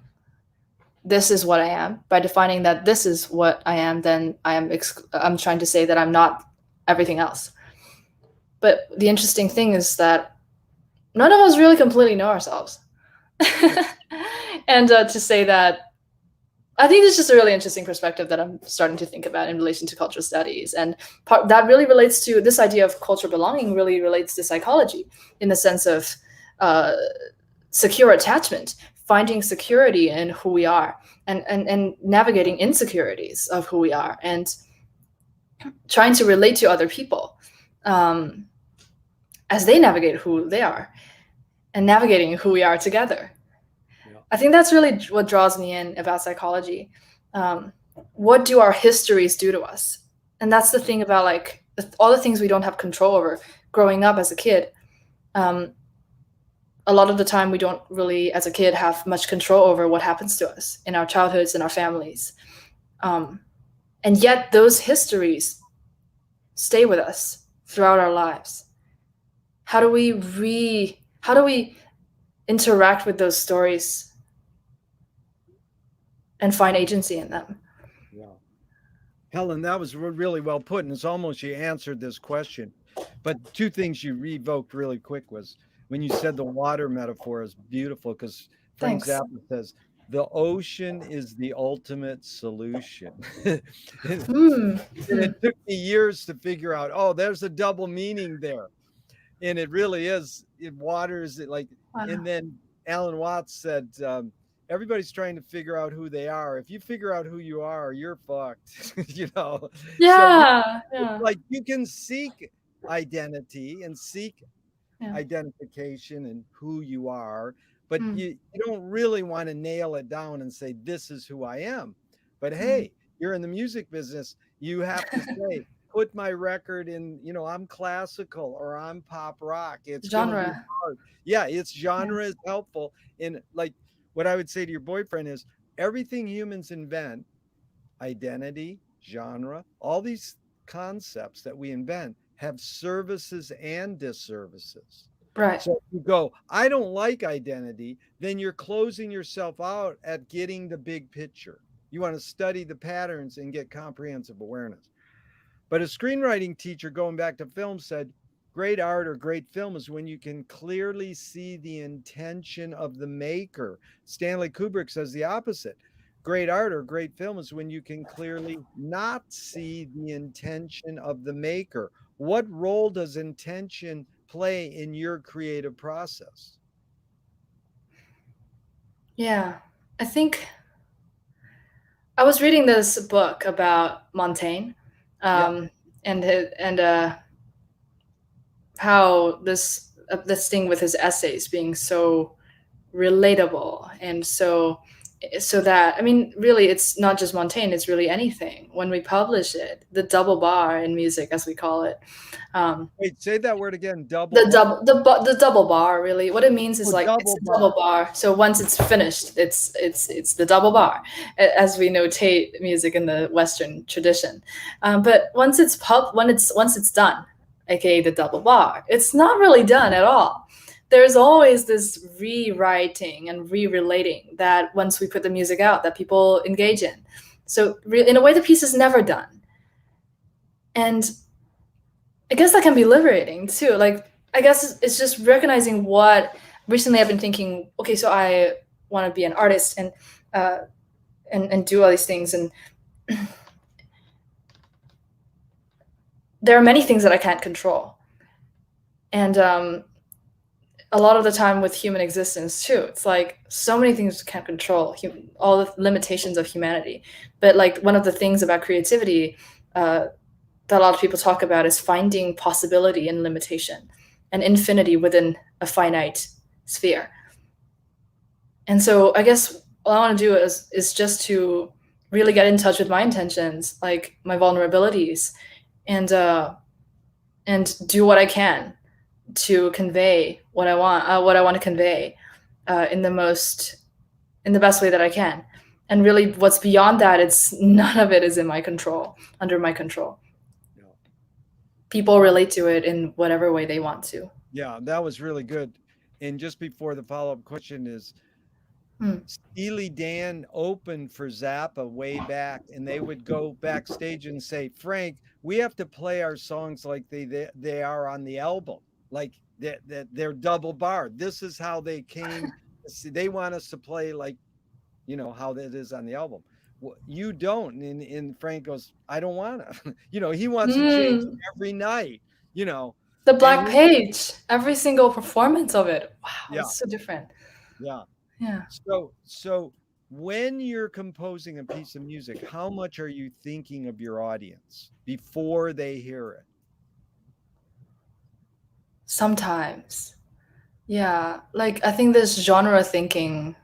this is what I am. By defining that this is what I am, then I'm trying to say that I'm not everything else. But the interesting thing is that none of us really completely know ourselves. And to say that, I think it's just a really interesting perspective that I'm starting to think about in relation to cultural studies. And that really relates to this idea of cultural belonging, really relates to psychology in the sense of secure attachment, finding security in who we are, and navigating insecurities of who we are, and trying to relate to other people as they navigate who they are, and navigating who we are together. Yeah. I think that's really what draws me in about psychology. What do our histories do to us? And that's the thing about like all the things we don't have control over. Growing up as a kid, a lot of the time we don't really, as a kid, have much control over what happens to us in our childhoods and our families. And yet those histories stay with us throughout our lives. How do we interact with those stories and find agency in them? Yeah. Helen, that was really well put. And it's almost you answered this question. But two things you revoked really quick was when you said the water metaphor is beautiful, because Frank Zappa says, the ocean is the ultimate solution. And it took me years to figure out, oh, there's a double meaning there. And it really is. Water is like, wow. And then Alan Watts said, everybody's trying to figure out who they are. If you figure out who you are, you're fucked, Yeah. So like you can seek identity and seek identification and who you are, but you don't really want to nail it down and say, this is who I am. But hey, you're in the music business. You have to say, put my record in, I'm classical or I'm pop rock. It's genre. Yeah, it's genre is helpful. And like what I would say to your boyfriend is everything humans invent, identity, genre, all these concepts that we invent have services and disservices. Right. So if you go, I don't like identity, then you're closing yourself out at getting the big picture. You want to study the patterns and get comprehensive awareness. But a screenwriting teacher, going back to film, said, great art or great film is when you can clearly see the intention of the maker. Stanley Kubrick says the opposite. Great art or great film is when you can clearly not see the intention of the maker. What role does intention play in your creative process? Yeah, I think I was reading this book about Montaigne, Yeah. and how this thing with his essays being so relatable and so that, I mean, really, it's not just Montaigne, it's really anything. When we publish it, the double bar in music, as we call it, Wait, say that word again. Double the what? the double bar, really what it means is Oh, like it's double a double bar. bar. So once it's finished, it's the double bar, as we notate music in the Western tradition. But once it's done, aka the double bar, it's not really done at all. There's always this rewriting and re-relating that once we put the music out, that people engage in. So in a way, the piece is never done. And I guess that can be liberating too. Like, I guess it's just recognizing what recently I've been thinking. Okay, so I want to be an artist uh, and do all these things, and there are many things that I can't control, and a lot of the time with human existence too, it's like so many things we can't control, all the limitations of humanity. But like one of the things about creativity that a lot of people talk about is finding possibility in limitation and infinity within a finite sphere. And so I guess all I want to do is just to really get in touch with my intentions, like my vulnerabilities, and do what I can to convey what I want to convey in the best way that I can. And really, what's beyond that, it's none of it is in my control, under my control. People relate to it in whatever way they want to. Yeah, that was really good. And just before the follow-up question is, Hmm. Steely Dan opened for Zappa way back, and they would go backstage and say, "Frank, we have to play our songs like they are on the album, like they're double bar. This is how they came. They want us to play like how that is on the album. You don't." And Frank goes, "I don't want to." He wants to change Mm. every night. You know, The and Black Page, every single performance of it. Wow, yeah, it's so different. yeah. Yeah. So when you're composing a piece of music, how much are you thinking of your audience before they hear it? Sometimes. Yeah. Like, I think this genre thinking,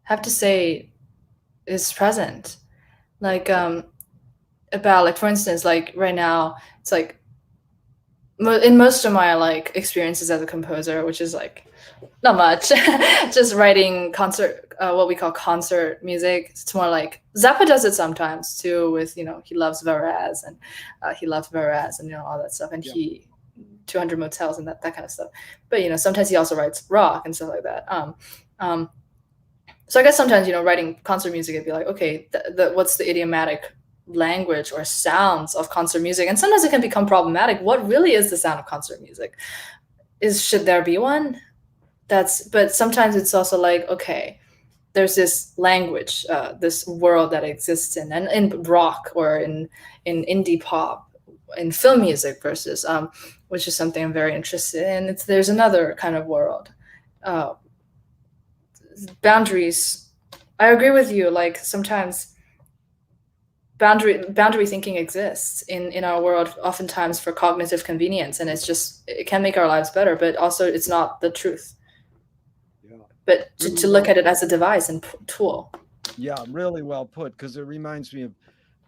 have to say, is present. Like, about, like, for instance, like right now, it's like in most of my like experiences as a composer, which is like not much, just writing concert, what we call concert music. It's more like Zappa does it sometimes too, with he loves Varaz, and he loves Varaz, and all that stuff, and Yeah. he 200 motels and that kind of stuff. But sometimes he also writes rock and stuff like that. Um, so I guess sometimes writing concert music, it'd be like, okay, what's the idiomatic language or sounds of concert music? And sometimes it can become problematic. What really is the sound of concert music? Should there be one? But sometimes it's also like, okay, there's this language, this world that exists and in rock or in indie pop, in film music versus which is something I'm very interested in. There's another kind of world. Uh, Boundaries. I agree with you. Like sometimes boundary thinking exists in our world, oftentimes for cognitive convenience, and it can make our lives better, but also it's not the truth. Yeah. But Really to well look at it put. as a device and tool. Yeah, really well put, because it reminds me of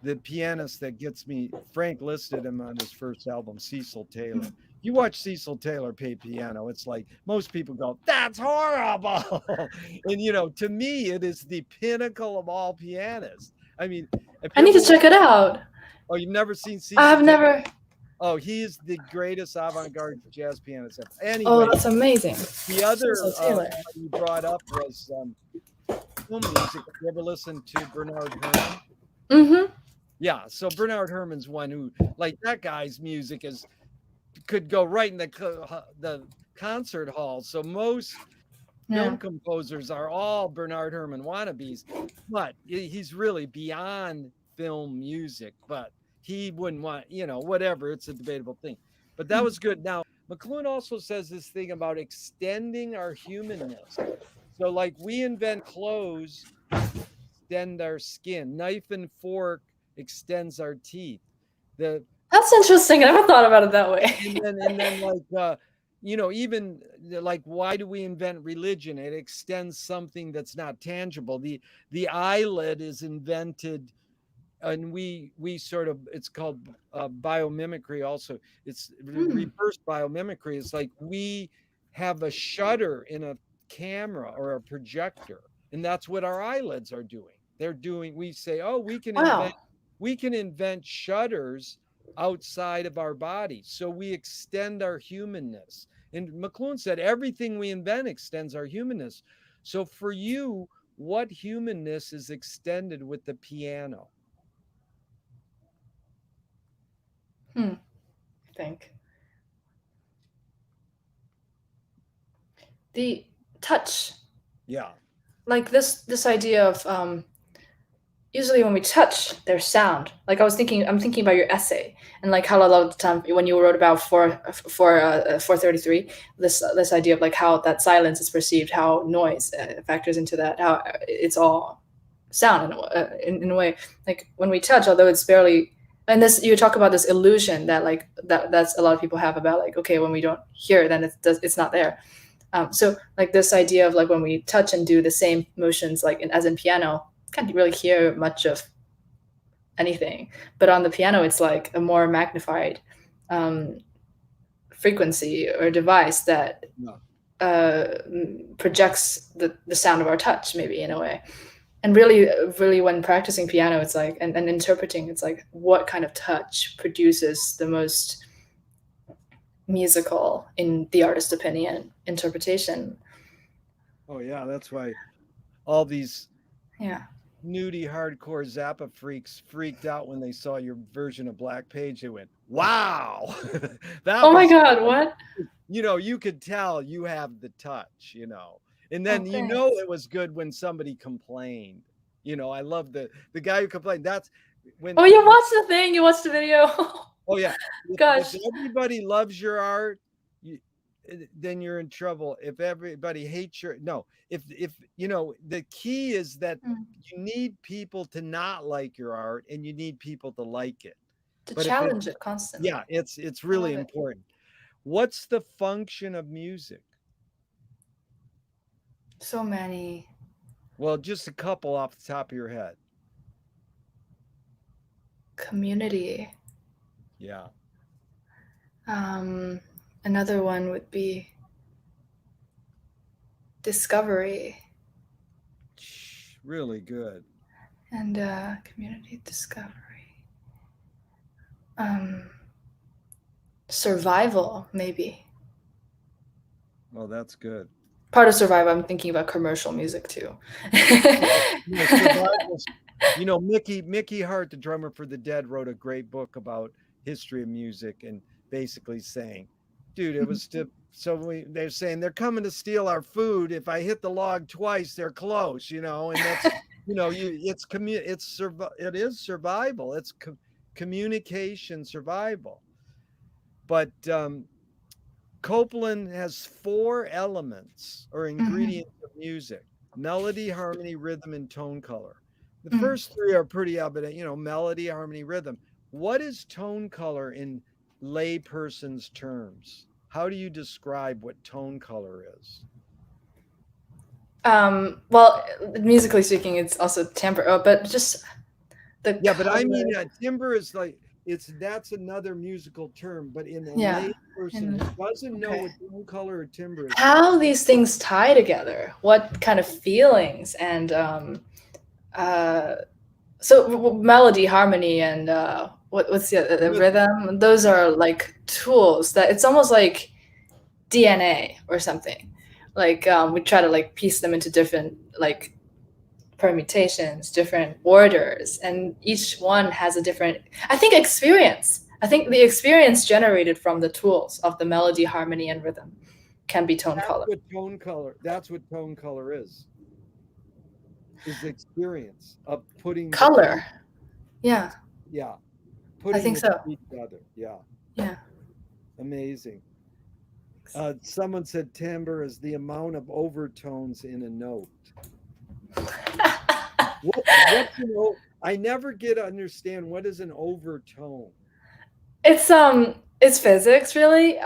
the pianist that gets me. Frank listed him on his first album, Cecil Taylor. You watch Cecil Taylor play piano, it's like most people go, "That's horrible." And to me, it is the pinnacle of all pianists. I mean, if I you need ever to check it out. oh, you've never seen I Cecil have Taylor? never. Oh, he is the greatest avant-garde jazz pianist ever. Oh, Anyway, that's amazing. the other Cecil Taylor. one you brought up was film music. Have you ever listened to Bernard Herrmann? Mm-hmm. Yeah, so Bernard Herrmann's one who, like, that guy's music could go right in the concert hall. So most film Yeah. composers are all Bernard Herrmann wannabes, but he's really beyond film music. But he wouldn't want, whatever. It's a debatable thing. But that was good. Now, McLuhan also says this thing about extending our humanness. So, like, we invent clothes extend our skin. Knife and fork extends our teeth. The That's interesting. I never thought about it that way. and then like even like, why do we invent religion? It extends something that's not tangible. The eyelid is invented, and we sort of, it's called biomimicry also. It's Hmm. reverse biomimicry. It's like we have a shutter in a camera or a projector, and that's what our eyelids are doing. They're doing, we say, oh, Wow. we can invent shutters outside of our body, so we extend our humanness. And McLuhan said everything we invent extends our humanness. So for you, what humanness is extended with the piano? I think the touch, Yeah. like this idea of usually when we touch, there's sound. Like I'm thinking about your essay and like how a lot of the time when you wrote about 433, this idea of like how that silence is perceived, how noise factors into that, how it's all sound in a way. Like when we touch, although it's barely, and this you talk about this illusion that like that's a lot of people have about like, okay, when we don't hear, then it's not there. So like this idea of like when we touch and do the same motions like as in piano, can't really hear much of anything. But on the piano, it's like a more magnified um, frequency or device that Yeah. projects the sound of our touch, maybe in a way. And really, really, when practicing piano, it's like and interpreting, it's like what kind of touch produces the most musical, in the artist's opinion, interpretation. Oh yeah, that's why all these Yeah. nudie hardcore Zappa freaks freaked out when they saw your version of Black Page. They went, "Wow, that Oh my was," God! What? you could tell you have the touch. And Oh, then thanks. it was good when somebody complained. I love the guy who complained. That's Oh, you watched the thing? You watched the video? oh yeah. If Gosh. everybody loves your art, you, then you're in trouble. If everybody hates your no, if the key is that Mm. you need people to not like your art, and you need people to like it. To But if it challenge it yeah, constantly. it's I really love it. important. What's the function of music? So many. Well, just a couple off the top of your head. Community. Yeah. Um, Another one would be discovery Really good. and community discovery. Um, Survival, maybe. Oh, that's good. Part of survival, I'm thinking about commercial music too. No, survival. Mickey Hart, the drummer for the Dead, wrote a great book about history of music, and basically saying, dude, it was they're saying they're coming to steal our food. If I hit the log twice, they're close. And that's it is survival. It's communication survival. But Copeland has 4 elements or Mhm. ingredients of music: melody, harmony, rhythm, and tone color. The Mm. first 3 are pretty evident, melody, harmony, rhythm. What is tone color in layperson's terms? How do you describe what tone color is? Well, musically speaking, it's also timbre, but just the Yeah, but I color. mean, timbre is like that's another musical term, but in a Yeah. layperson And who doesn't know okay. what tone color or timbre is, How these things tie together, what kind of feelings and uh, melody, harmony, and what's the rhythm. rhythm? Those are like tools that it's almost like DNA or something. Like we try to like piece them into different like permutations, different orders, and each one has a different. I think experience. I think the experience generated from the tools of the melody, harmony, and rhythm can be tone color. That's what tone color is the experience of putting the Color. two, Yeah, yeah, I putting think the so. two together. Yeah, Yeah. amazing. Someone said timbre is the amount of overtones in a note. I never get to understand what is an overtone. It's physics really.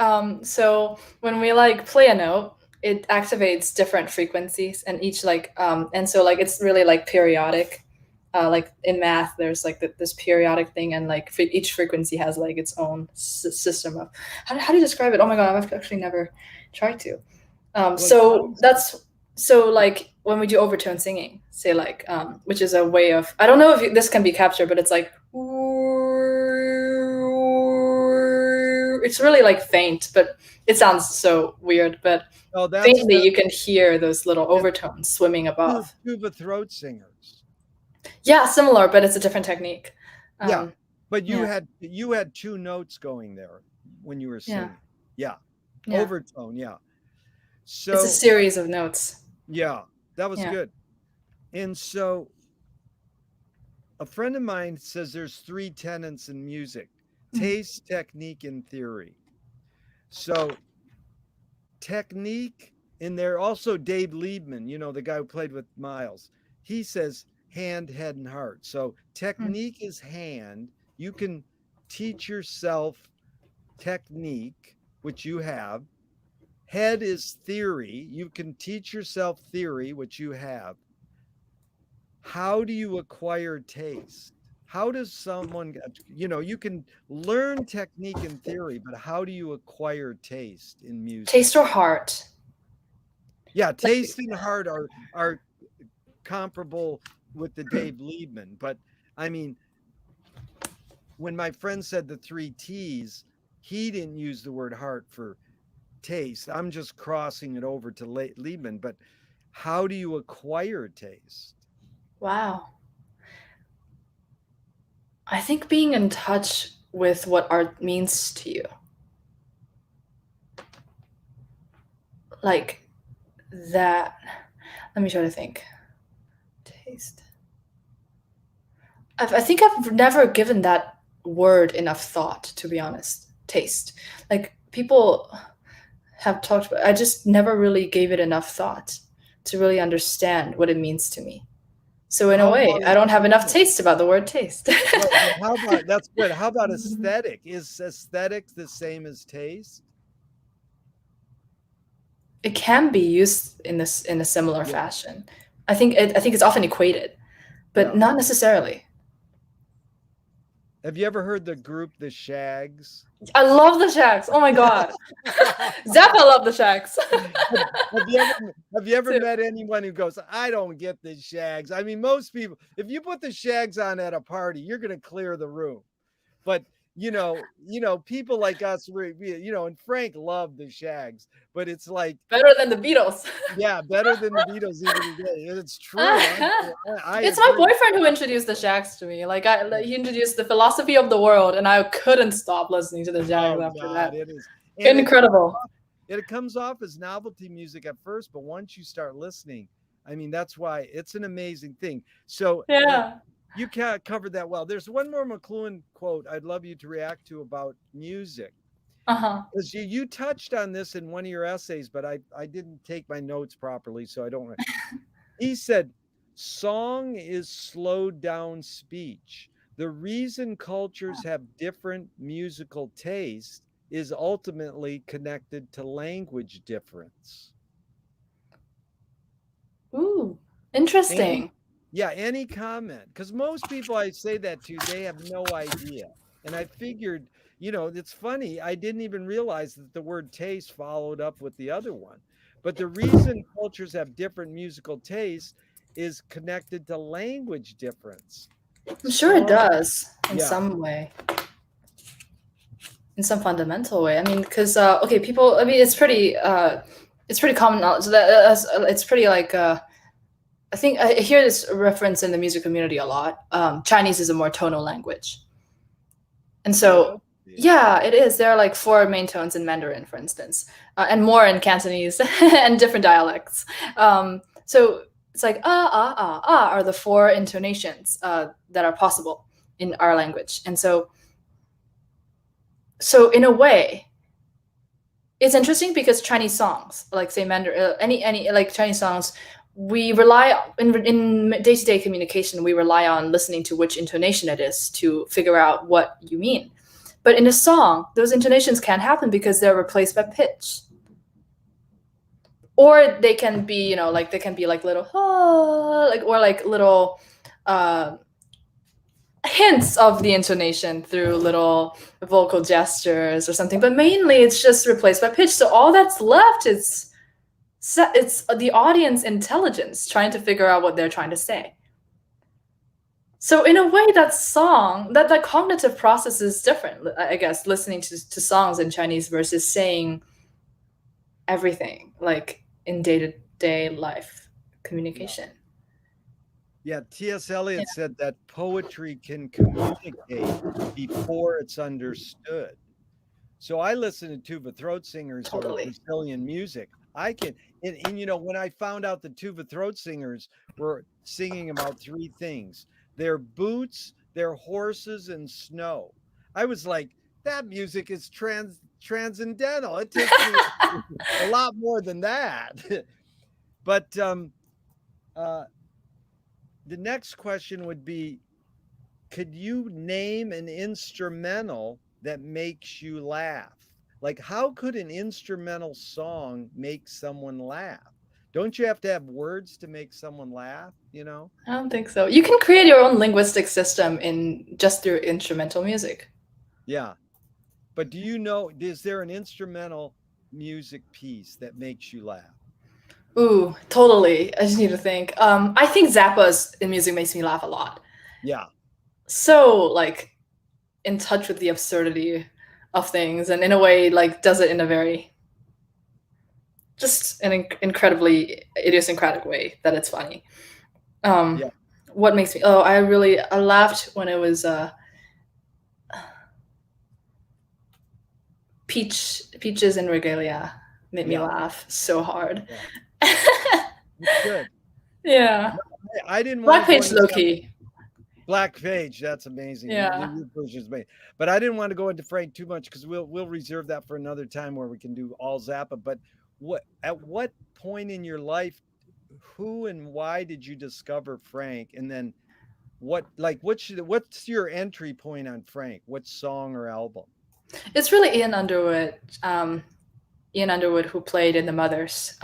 So when we like play a note, it activates different frequencies, and each and so like it's really like periodic. Like in math, there's like this periodic thing, and like each frequency has like its own system of how do you describe it? Oh my god, I've actually never tried to. So that's so like when we do overtone singing, say like which is a way of, I don't know if this can be captured, but it's like it's really like faint, but it sounds so weird. But faintly, you can hear those little overtones swimming above. Tuba throat singers. Yeah, similar, but it's a different technique. Yeah, but you had two notes going there when you were singing. Yeah. Overtone. Yeah. So it's a series of notes. Yeah, that was good. And so a friend of mine says there's 3 tenets in music: taste, technique, and theory. So technique, and there also Dave Liebman, the guy who played with Miles, he says hand, head, and heart. So technique is hand. You can teach yourself technique, which you have. Head is theory. You can teach yourself theory, which you have. How do you acquire taste? How does someone, you can learn technique and theory, but how do you acquire taste in music? Taste or heart? Yeah, taste and heart are comparable with the Dave Liebman. But I mean, when my friend said the 3 T's, he didn't use the word heart for taste. I'm just crossing it over to Liebman. But how do you acquire taste? Wow. I think being in touch with what art means to you. Like that. Let me try to think. Taste. I think I've never given that word enough thought, to be honest. Taste. Like people have talked about, I just never really gave it enough thought to really understand what it means to me. So in a way, I don't have enough taste about the word taste. That's good. How about aesthetic? Is aesthetic the same as taste? It can be used in a similar fashion. I think it's often equated, but not necessarily. Have you ever heard the group The Shags? I love the Shags. Oh my god. Zappa loved the Shags. Have you ever met anyone who goes, I don't get the Shags? I mean, most people, if you put the Shags on at a party, you're going to clear the room. But people like us, and Frank loved the Shags, but it's like better than the Beatles. Yeah, better than the Beatles even today. It's true. It's my boyfriend who introduced the Shags to me. Like he introduced the philosophy of the world, and I couldn't stop listening to the Shags after that. It is incredible. It comes off as novelty music at first, but once you start listening, I mean, that's why it's an amazing thing. So you covered that well. There's one more McLuhan quote I'd love you to react to about music. Because you touched on this in one of your essays, but I didn't take my notes properly, so I don't. He said, song is slowed down speech. The reason cultures have different musical taste is ultimately connected to language difference. Ooh, interesting. Any comment? Because most people I say that to, they have no idea. And I figured, it's funny. I didn't even realize that the word taste followed up with the other one. But the reason cultures have different musical tastes is connected to language difference. I'm sure it does in some way. In some fundamental way. I mean, because people. I mean, it's pretty common knowledge that it's pretty like. I think I hear this reference in the music community a lot. Chinese is a more tonal language, and so it is. There are like 4 main tones in Mandarin, for instance, and more in Cantonese and different dialects. So it's like are the 4 intonations that are possible in our language, and so in a way, it's interesting because Chinese songs, like say Mandarin, any like Chinese songs, we rely in day-to-day communication, we rely on listening to which intonation it is to figure out what you mean. But in a song, those intonations can't happen because they're replaced by pitch. Or they can be, like they can be like little or like little hints of the intonation through little vocal gestures or something, but mainly it's just replaced by pitch. So all that's left is it's the audience intelligence trying to figure out what they're trying to say. So in a way, that song, that cognitive process is different, I guess, listening to songs in Chinese versus saying everything like in day-to-day life communication. Yeah, T.S. Eliot said that poetry can communicate before it's understood. So I listen to tuba throat singers or Brazilian music. I can, and when I found out the tuba throat singers were singing about three things: their boots, their horses, and snow. I was like, that music is transcendental. It takes me a lot more than that. But the next question would be, could you name an instrumental that makes you laugh? Like, how could an instrumental song make someone laugh? Don't you have to have words to make someone laugh, I don't think so. You can create your own linguistic system just through instrumental music. Yeah. But do you know, is there an instrumental music piece that makes you laugh? Ooh, totally. I just need to think. I think Zappa's in music makes me laugh a lot. Yeah. So, like, in touch with the absurdity of things, and in a way, like, does it in a very, just an incredibly idiosyncratic way that it's funny. Yeah. What makes me, I laughed when it was Peaches and Regalia made me laugh so hard. Yeah. Good. Yeah. No, I didn't Black want Page low-key. Black Page, that's amazing. Yeah. But I didn't want to go into Frank too much because we'll reserve that for another time where we can do all Zappa. But at what point in your life, who and why did you discover Frank? And then what's your entry point on Frank? What song or album? It's really Ian Underwood. Ian Underwood, who played in the Mothers.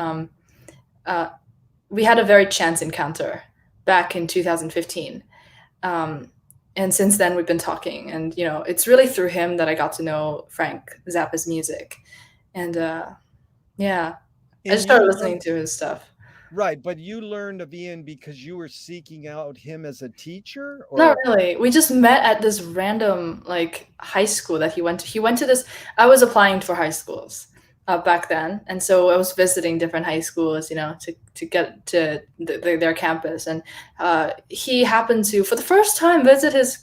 We had a very chance encounter back in 2015. And since then we've been talking, and it's really through him that I got to know Frank Zappa's music. And I just started listening to his stuff. Right, but you learned of Ian because you were seeking out him as a teacher? Or? Not really. We just met at this random high school that he went to. He went to this. I was applying for high schools back then, and so I was visiting different high schools, to get to their campus. And he happened to, for the first time, visit his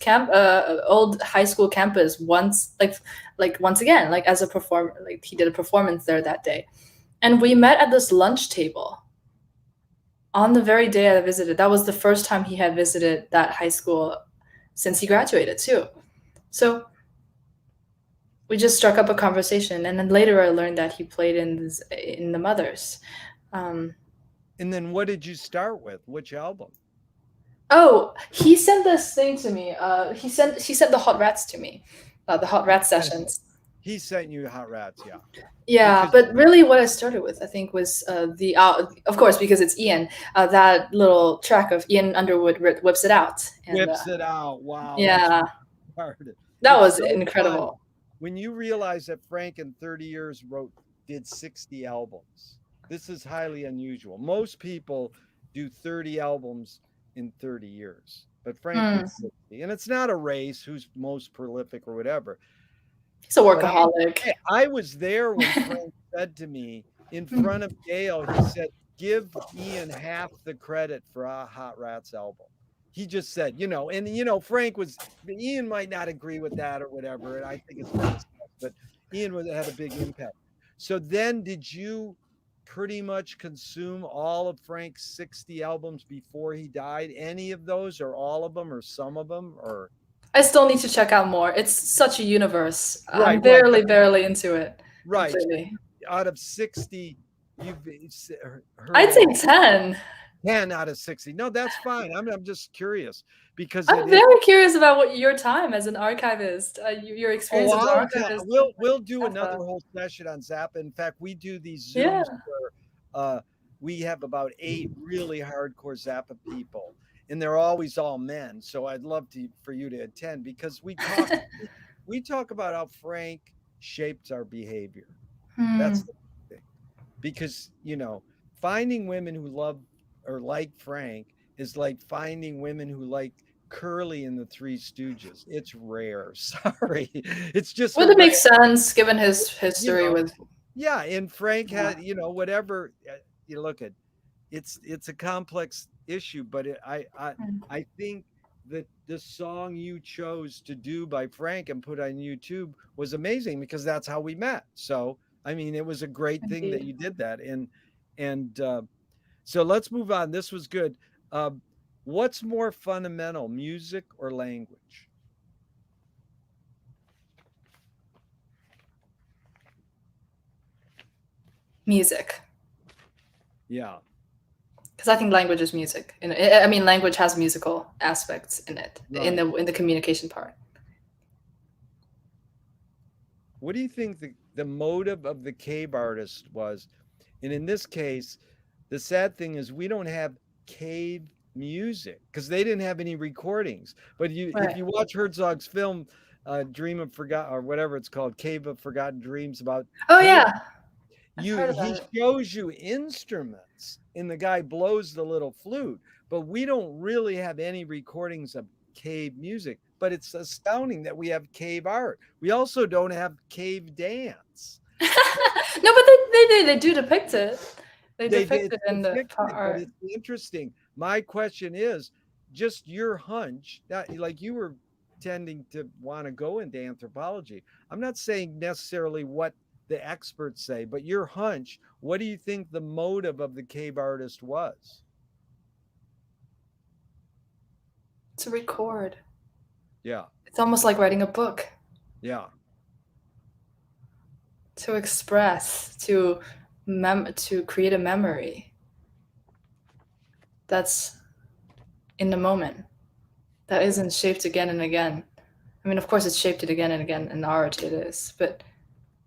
old high school campus once, once again, as a performer. He did a performance there that day, and we met at this lunch table. On the very day I visited, that was the first time he had visited that high school since he graduated too. So we just struck up a conversation, and then later I learned that he played in the Mothers. And then what did you start with? Which album? Oh, he sent this thing to me. He sent the Hot Rats to me, the Hot Rats sessions. He sent you Hot Rats, yeah. Yeah, but really what I started with, I think, was of course, because it's Ian, that little track of Ian Underwood, Whips It Out. And, Whips It Out, wow. Yeah, that was so incredible. Fun. When you realize that Frank in 30 years did 60 albums, this is highly unusual. Most people do 30 albums in 30 years, but Frank did 60. And it's not a race who's most prolific or whatever. He's a workaholic. I was there when Frank said to me in front of Gail, he said, give Ian half the credit for a Hot Rats album. He just said, and Frank Ian might not agree with that or whatever. And I think it's nice, but Ian had a big impact. So then did you pretty much consume all of Frank's 60 albums before he died? Any of those, or all of them, or some of them, or? I still need to check out more. It's such a universe. Right, I'm barely into it. Right. Completely. Out of 60, you've heard I'd say 10. 10 out of 60. No, that's fine. I'm just curious because I'm it is. very curious about what your time as an archivist, your experience Oh, as an archivist. we'll do another Zappa. whole session on Zappa. In fact, we do these Yeah. Zooms where we have about 8 really hardcore Zappa people, and they're always all men. So I'd love for you to attend because we talk about how Frank shaped our behavior. Hmm. That's the thing. Because, finding women who love or like Frank is like finding women who like Curly in the Three Stooges. It's rare. Sorry. It's just a Would it rare, make sense given his you history know. with? Yeah, and Frank Yeah. had, whatever you look at, it's a complex issue, but I think that the song you chose to do by Frank and put on YouTube was amazing because that's how we met. So, I mean, it was a great thing that Indeed. you did that. And so let's move on. This was good. Uh, what's more fundamental, music or language? Music, Yeah, because I think language is music, and I mean language has musical aspects in it, right. in the communication part. What do you think the motive of the cave artist was? And in this case, the sad thing is we don't have cave music because they didn't have any recordings. But if Right. you watch Herzog's film, Dream of Forgot or whatever it's called, Cave of Forgotten Dreams about Oh cave, yeah, I've heard about he it. shows you instruments and the guy blows the little flute, but we don't really have any recordings of cave music. But it's astounding that we have cave art. We also don't have cave dance. No, but they do depict it. They They depict did it in the depict it, but art. it's interesting. My question is just your hunch that like you were tending to want to go into anthropology. I'm not saying necessarily what the experts say, but your hunch, what do you think the motive of the cave artist was? To record. Yeah. It's almost like writing a book. Yeah. To express, to create a memory that's in the moment, that isn't shaped again and again. I mean, of course, it's shaped it again and again in art. It is, but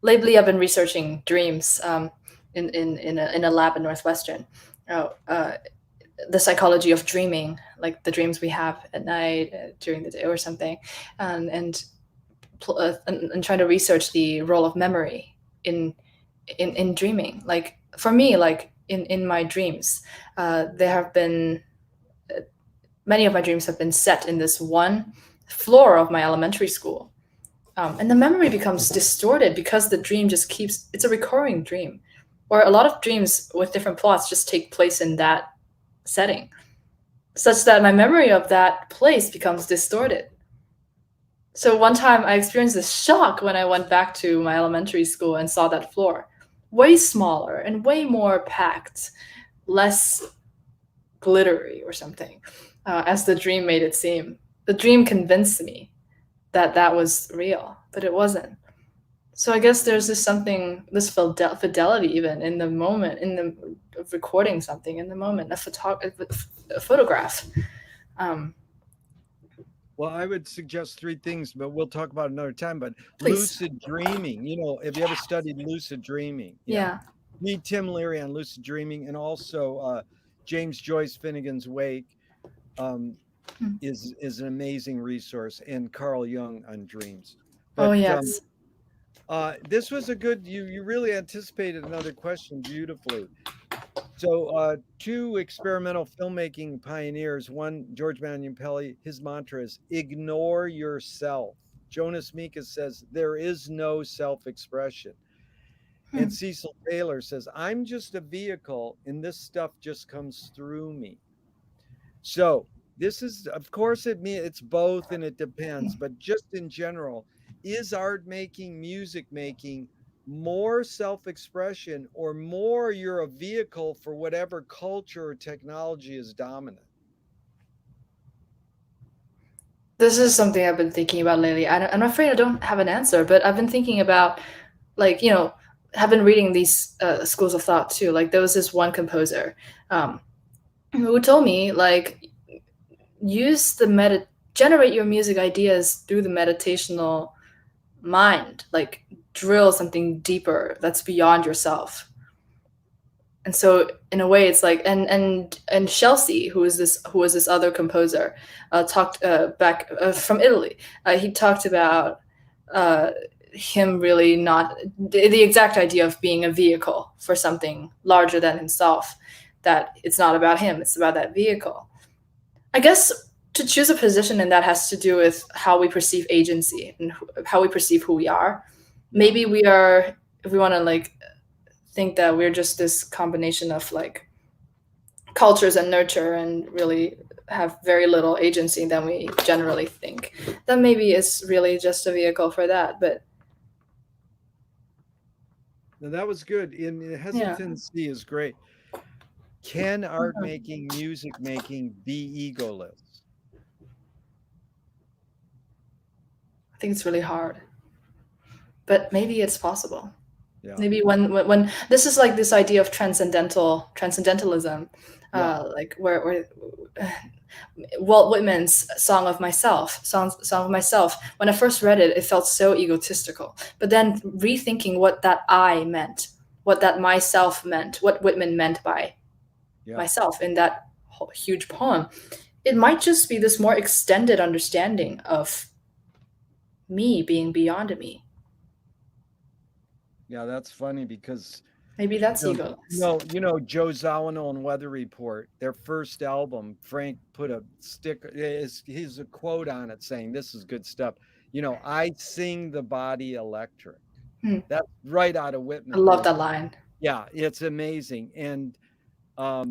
lately I've been researching dreams in a lab in Northwestern. Oh, the psychology of dreaming, like the dreams we have at night, during the day, or something, and trying to research the role of memory in in dreaming. Like for me, like in my dreams, there have been many of my dreams have been set in this one floor of my elementary school. And the memory becomes distorted because the dream just keeps, it's a recurring dream. Or a lot of dreams with different plots just take place in that setting, such that my memory of that place becomes distorted. So one time I experienced this shock when I went back to my elementary school and saw that floor, way smaller and way more packed, less glittery or something, as the dream made it seem. The dream convinced me that that was real, but it wasn't. So I guess there's this something, this fidelity even in the moment, in the of recording something in the moment, a photograph. Um, Well, I would suggest 3 things, but we'll talk about it another time. But Please. lucid dreaming, have you ever studied lucid dreaming? Yeah. Yeah. Read Tim Leary on lucid dreaming and also James Joyce Finnegan's Wake um, Hmm. is an amazing resource, and Carl Jung on dreams. Oh But yes. this was a good. You really anticipated another question beautifully. So, 2 experimental filmmaking pioneers. One, George Mannion-Pelly. His mantra is "Ignore yourself." Jonas Mekas says there is no self-expression. And Hmm. Cecil Taylor says, I'm just a vehicle and this stuff just comes through me. So this is, of course, it's both and it depends, but just in general, is art making, music making more self-expression or more you're a vehicle for whatever culture or technology is dominant? This is something I've been thinking about lately. I'm afraid I don't have an answer, but I've been thinking about, like, have been reading these schools of thought too. Like there was this one composer. Um, who told me like use the generate your music ideas through the meditational mind, like drill something deeper that's beyond yourself. And so in a way it's like, and Chelsea, who was this other composer, talked back from Italy, he talked about him really not the exact idea of being a vehicle for something larger than himself, that it's not about him, it's about that vehicle. I guess to choose a position in that has to do with how we perceive agency and how we perceive who we are. Maybe we are, if we want to like think that we're just this combination of like cultures and nurture and really have very little agency than we generally think, then maybe it's really just a vehicle for that. But Now, that was good. In hesitancy is great. Can art making, music making be egoless? I think it's really hard, but maybe it's possible. Yeah. Maybe when this is like this idea of transcendentalism, like where Walt Whitman's Song of Myself. When I first read it, it felt so egotistical. But then rethinking what that I meant, what that myself meant, what Whitman meant by myself in that huge poem, it might just be this more extended understanding of me being beyond me. Yeah, that's funny because maybe that's egoless. Joe Zawinul and Weather Report, their first album, Frank put a sticker, he's a quote on it saying, this is good stuff. I sing the body electric. That's right out of Whitman. I love that line. Yeah, it's amazing. And I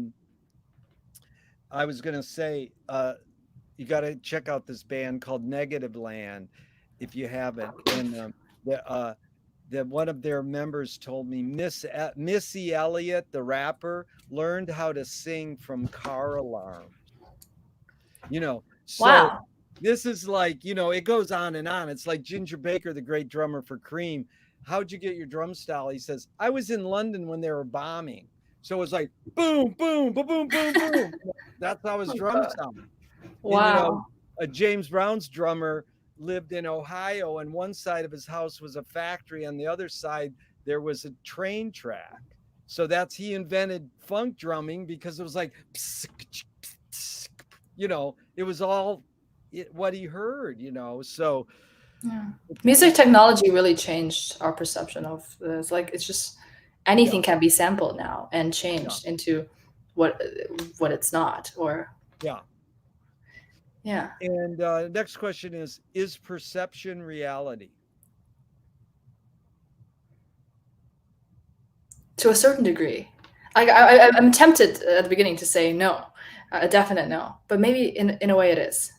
was going to say, you got to check out this band called Negative Land if you haven't. And that one of their members told me Missy Elliott, the rapper, learned how to sing from car alarms. So wow. This is like, it goes on and on. It's like Ginger Baker, the great drummer for Cream. How'd you get your drum style? He says, I was in London when they were bombing. So it was like boom, boom, boom, boom, boom, boom. That's how his drum sounded. Wow. And, James Brown's drummer lived in Ohio, and one side of his house was a factory. On the other side, there was a train track. So he invented funk drumming because it was like, it was all what he heard, so. Yeah. Music technology really changed our perception of this. Like, it's just anything can be sampled now and changed into what it's not, or. Yeah. And next question is perception reality? To a certain degree. I'm tempted at the beginning to say no, a definite no, but maybe in a way it is,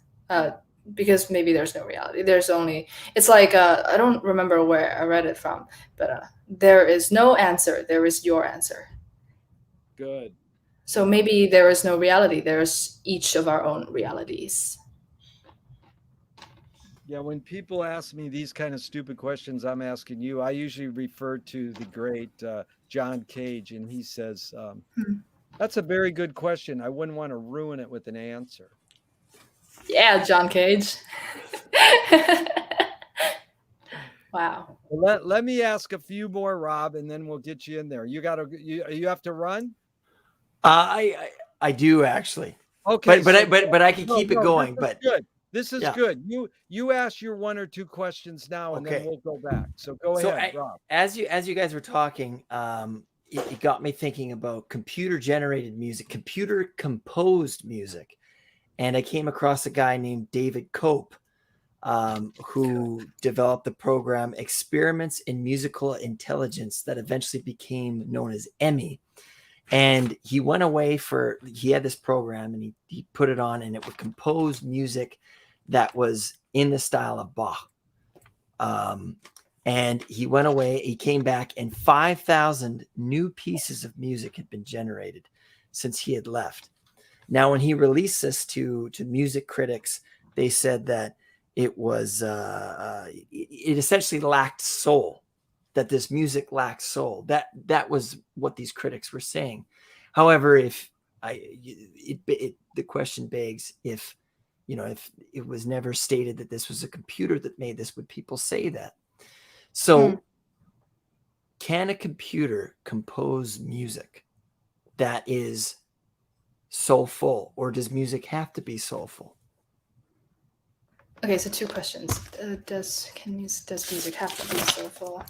because maybe there's no reality. It's like, I don't remember where I read it from, but there is no answer, there is your answer. Good. So maybe there is no reality, there's each of our own realities. Yeah, when people ask me these kind of stupid questions I'm asking you, I usually refer to the great John Cage, and he says, that's a very good question. I wouldn't want to ruin it with an answer. Yeah, John Cage. Wow. Let me ask a few more, Rob, and then we'll get you in there. You have to run? I do actually. Okay. But I can keep it going. But good. This is good. You ask your one or two questions now, and then we'll go back. So go ahead, Rob. As you guys were talking, it got me thinking about computer generated music, computer composed music, and I came across a guy named David Cope, who developed the program Experiments in Musical Intelligence that eventually became known as EMI. And he went away he had this program, and he put it on, and it would compose music that was in the style of Bach. And he went away, he came back, and 5,000 new pieces of music had been generated since he had left. Now, when he released this to music critics, they said that it was, it essentially lacked soul, that this music lacked soul. That was what these critics were saying. However, if the question begs, if if it was never stated that this was a computer that made this, would people say that? So can a computer compose music that is soulful, or does music have to be soulful? Okay, so two questions. Does music have to be soulful?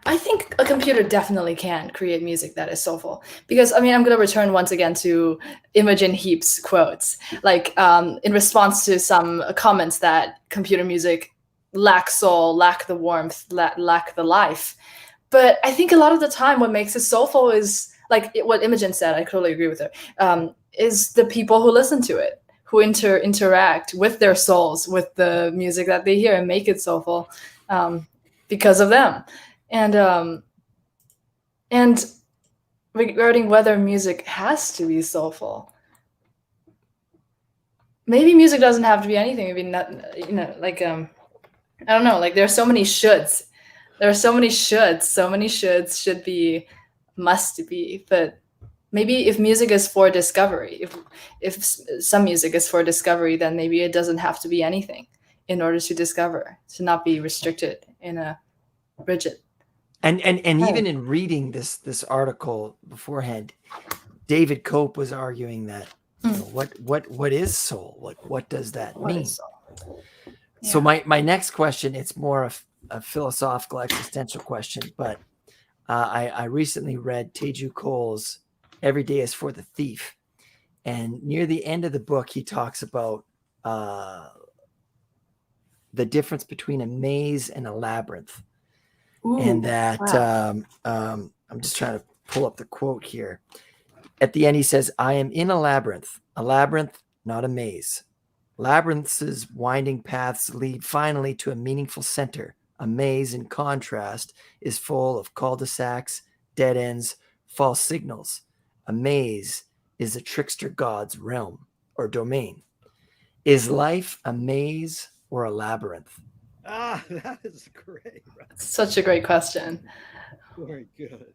I think a computer definitely can create music that is soulful, because I'm going to return once again to Imogen Heap's quotes, like in response to some comments that computer music lack soul, lack the warmth, lack the life. But I think a lot of the time what makes it soulful is like what Imogen said. I totally agree with her. Is the people who listen to it, who interact with their souls with the music that they hear and make it soulful because of them. And regarding whether music has to be soulful, maybe music doesn't have to be anything. Maybe not, like I don't know. Like there are so many shoulds. There are so many shoulds. So many shoulds, should be, must be. But maybe if music is for discovery, if some music is for discovery, then maybe it doesn't have to be anything in order to discover, to not be restricted in a rigid. And even in reading this article beforehand, David Cope was arguing that what is soul? What does that mean? So my next question, it's more of a philosophical existential question, but I recently read Teju Cole's Every Day is for the Thief, and near the end of the book he talks about the difference between a maze and a labyrinth. Ooh, and that I'm just trying to pull up the quote here. At the end he says, "I am in a labyrinth, not a maze. Labyrinths' winding paths lead finally to a meaningful center. A maze, in contrast, is full of cul-de-sacs, dead ends, false signals. A maze is a trickster god's realm or domain. Is life a maze or a labyrinth?" Ah, that is great. Such a great question. Very good.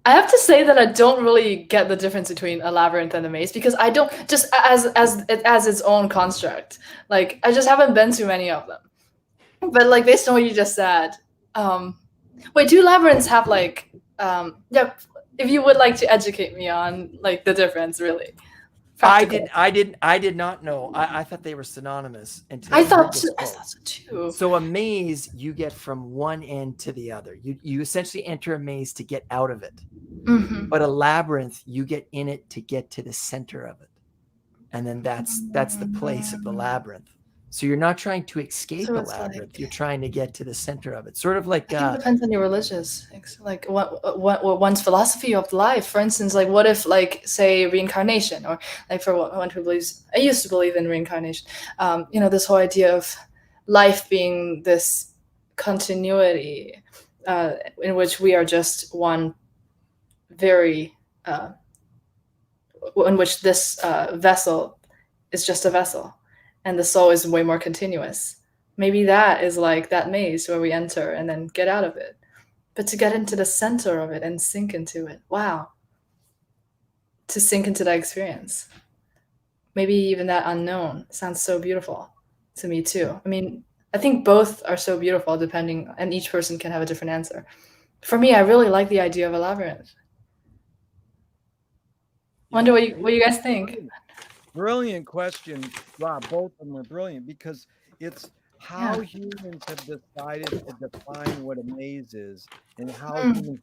I have to say that I don't really get the difference between a labyrinth and a maze, because I don't, just as its own construct. Like I just haven't been to many of them. But like based on what you just said, wait, do labyrinths have like if you would like to educate me on like the difference, really. Practical. I did not know. I thought they were synonymous until I thought so too. So a maze, you get from one end to the other. You essentially enter a maze to get out of it. Mm-hmm. But a labyrinth, you get in it to get to the center of it. And then that's the place of the labyrinth. So you're not trying to escape a labyrinth. Like, you're trying to get to the center of it. Sort of like... I think it depends on your religious. Like what one's philosophy of life. For instance, like what if, like, say, reincarnation, or like for one who believes... I used to believe in reincarnation. This whole idea of life being this continuity in which we are just one very... in which this vessel is just a vessel. And the soul is way more continuous. Maybe that is like that maze where we enter and then get out of it. But to get into the center of it and sink into it, wow. To sink into that experience. Maybe even that unknown sounds so beautiful to me too. I mean, I think both are so beautiful depending, and each person can have a different answer. For me, I really like the idea of a labyrinth. Wonder what you guys think. Brilliant question, Rob. Both of them are brilliant, because it's how humans have decided to define what a maze is, and how humans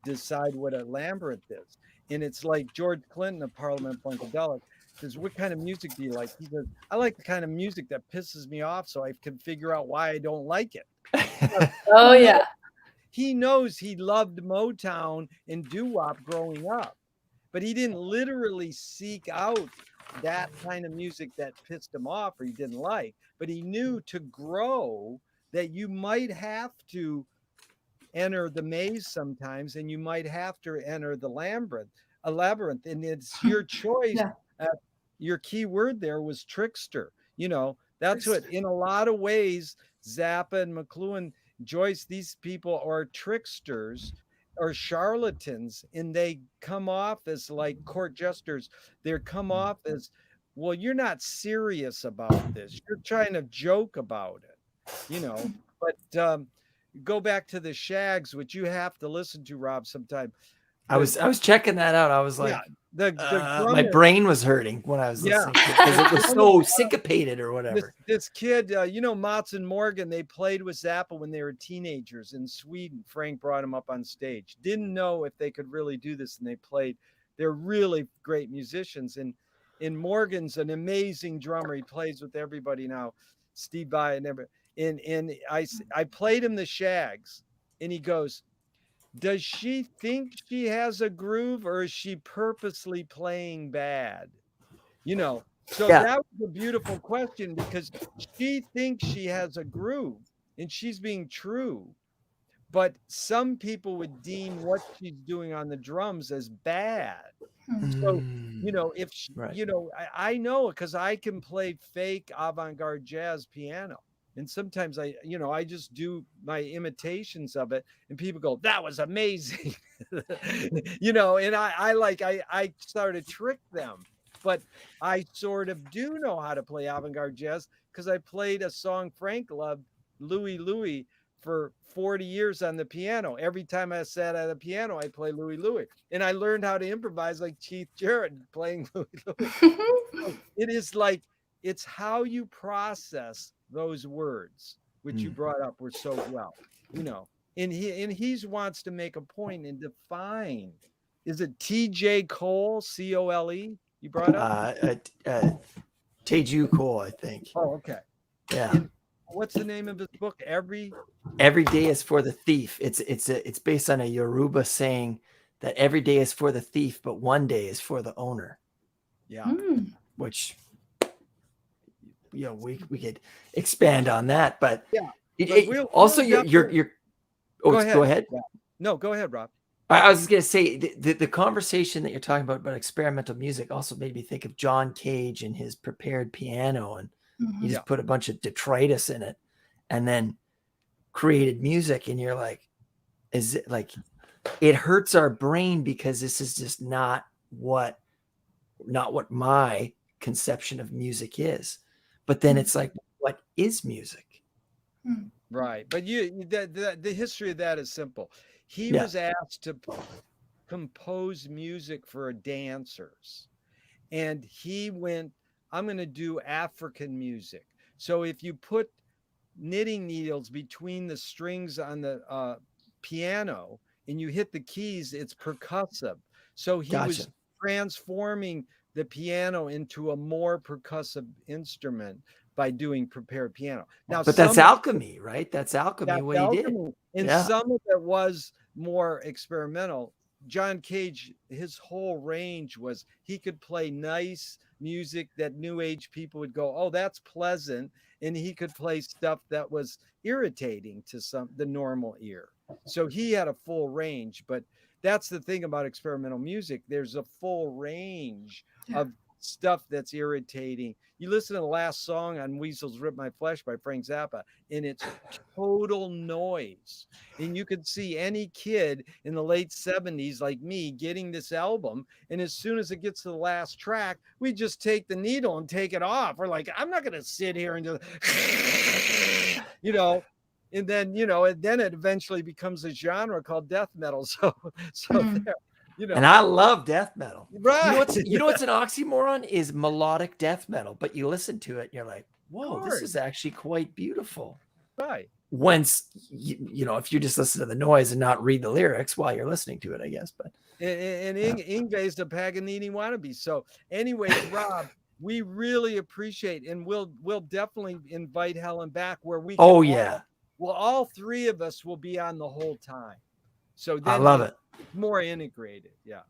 decide what a labyrinth is. And it's like George Clinton of Parliament Funkadelic says, "What kind of music do you like?" He says, "I like the kind of music that pisses me off, so I can figure out why I don't like it." Oh yeah. He knows he loved Motown and doo-wop growing up, but he didn't literally seek out that kind of music that pissed him off or he didn't like. But he knew to grow that you might have to enter the maze sometimes, and you might have to enter the labyrinth, and it's your choice. Your key word there was trickster. That's what, in a lot of ways, Zappa and McLuhan, Joyce, these people are tricksters, are charlatans, and they come off as like court jesters. They come off as, well, you're not serious about this. You're trying to joke about it, you know. But go back to the Shags, which you have to listen to, Rob, sometime. I was checking that out. I was Yeah, like, the my drummer, brain was hurting when I was yeah, listening to it because it was so syncopated or whatever. this kid, you know, Mats and Morgan, they played with Zappa when they were teenagers in Sweden. Frank brought them up on stage. Didn't know if they could really do this, and they played. They're really great musicians, and Morgan's an amazing drummer. He plays with everybody now, Steve Vai and everybody. And I played him the Shags, and he goes, does she think she has a groove, or is she purposely playing bad? You know, so Yeah. that was a beautiful question, because she thinks she has a groove and she's being true. But some people would deem what she's doing on the drums as bad. So, you know, if she, Right. you know, I know, because I can play fake avant-garde jazz piano. And sometimes I, you know, I just do my imitations of it, and people go, that was amazing. You know, and I sort of trick them. But I sort of do know how to play avant-garde jazz, because I played a song Frank loved, Louie Louie, for 40 years on the piano. Every time I sat at a piano, I play Louie Louie. And I learned how to improvise like Keith Jarrett playing Louie Louie. So it is like, it's how you process those words, which you brought up were so well, you know. And he wants to make a point and define. Is it T.J. Cole, C-O-L-E? You brought up? Teju Cole, I think. Oh, okay. Yeah. And what's the name of his book? Every Day is for the thief. It's based on a Yoruba saying that every day is for the thief, but one day is for the owner. Yeah. Which, you know, we could expand on that, but yeah. Also you're go ahead. Yeah. No, go ahead, Rob. I was just gonna say the conversation that you're talking about experimental music also made me think of John Cage and his prepared piano, and he just put a bunch of detritus in it and then created music, and you're like, is it like, it hurts our brain because this is just not what my conception of music is. But then it's like, what is music? Right. But the history of that is simple. He was asked to compose music for dancers, and he went, I'm going to do African music. So if you put knitting needles between the strings on the piano and you hit the keys, it's percussive. So he was transforming the piano into a more percussive instrument by doing prepared piano. Now, but that's alchemy, right? That's alchemy. What he did. And some of it was more experimental. John Cage, his whole range was, he could play nice music that new age people would go, oh, that's pleasant. And he could play stuff that was irritating to the normal ear. So he had a full range. But that's the thing about experimental music. There's a full range of stuff that's irritating. You listen to the last song on Weasels Rip My Flesh by Frank Zappa, and it's total noise. And you could see any kid in the late 70s like me getting this album, and as soon as it gets to the last track, we just take the needle and take it off. We're like, I'm not going to sit here and just, you know. And then, you know, and then it eventually becomes a genre called death metal. So there. You know. And I love death metal. Right. You know what's an oxymoron is melodic death metal, but you listen to it and you're like, whoa, this is actually quite beautiful. Right. Once, you know, if you just listen to the noise and not read the lyrics while you're listening to it, I guess. But Ingve's the Paganini wannabe. So anyways, Rob, we really appreciate, and we'll definitely invite Helen back where we can all three of us will be on the whole time. So then I love it. More integrated. Yeah.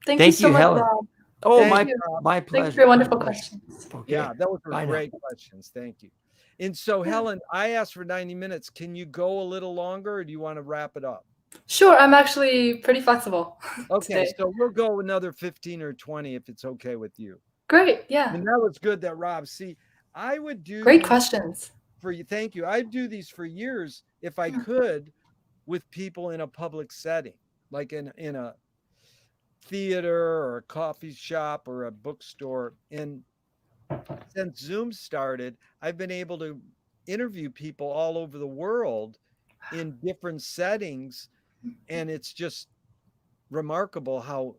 Thank you so much, Helen. Rob. Oh, my pleasure. Thanks for your wonderful questions. Okay. Yeah, those were great questions. Thank you. And so, Helen, I asked for 90 minutes. Can you go a little longer, or do you want to wrap it up? Sure. I'm actually pretty flexible. Okay, so we'll go another 15 or 20 if it's okay with you. Great. Yeah. And that was good that Rob, I would do great questions for you. Thank you. I'd do these for years if I could with people in a public setting. like in a theater or a coffee shop or a bookstore. And since Zoom started, I've been able to interview people all over the world in different settings, and it's just remarkable how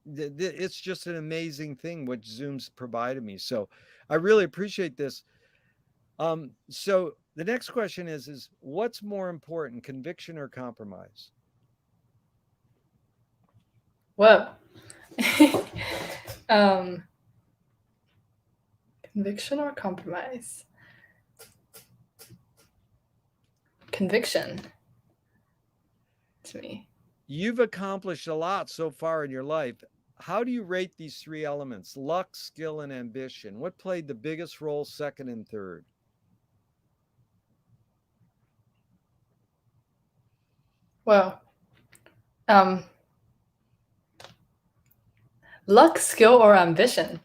it's just an amazing thing what Zoom's provided me. So I really appreciate this. So the next question is what's more important, conviction or compromise? Whoa. um, Conviction or compromise? Conviction to me. You've accomplished a lot so far in your life. How do you rate these three elements, luck, skill, and ambition? What played the biggest role, second and third? Well, luck, skill, or ambition?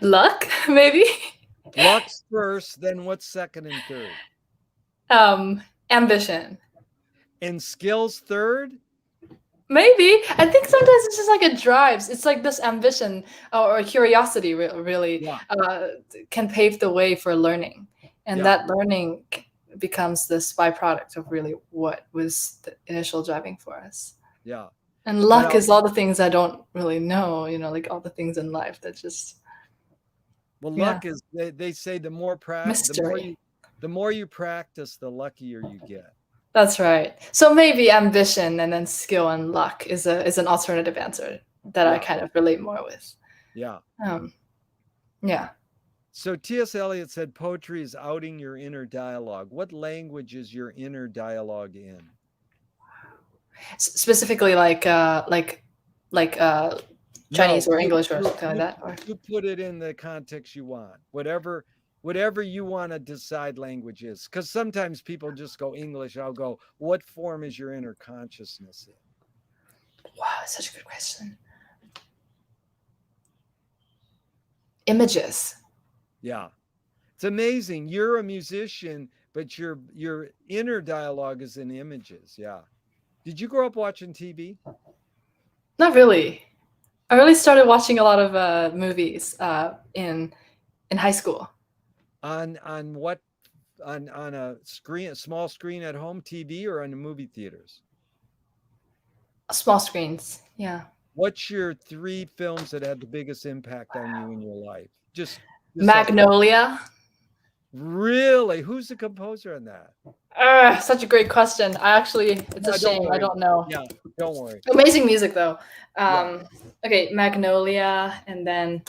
Luck, maybe. Luck's first, then what's second and third? Ambition. And skills third? Maybe. I think sometimes it's just like it drives. It's like this ambition or curiosity really Yeah. Can pave the way for learning. And Yeah. that learning becomes this byproduct of really what was the initial driving force. Yeah. And luck is all the things I don't really know, like all the things in life that just. Well, luck is, they say the more mystery. The more you practice, the luckier you get. That's right. So maybe ambition and then skill and luck is an alternative answer that I kind of relate more with. Yeah. Yeah. So T.S. Eliot said poetry is outing your inner dialogue. What language is your inner dialogue in? Specifically like Chinese or English or something like that? Or? You put it in the context you want. Whatever you want to decide language is. Because sometimes people just go English. I'll go, what form is your inner consciousness in? Wow, that's such a good question. Images. Yeah. It's amazing. You're a musician, but your inner dialogue is in images. Yeah. Did you grow up watching TV? Not really. I really started watching a lot of movies in high school. On what? On a screen, a small screen at home, TV, or on the movie theaters? Small screens. Yeah. What's your three films that had the biggest impact on you in your life? Just Magnolia. Really? Who's the composer on that? Such a great question. It's a shame. I don't know. Yeah, don't worry. Amazing music though. Okay, Magnolia, and then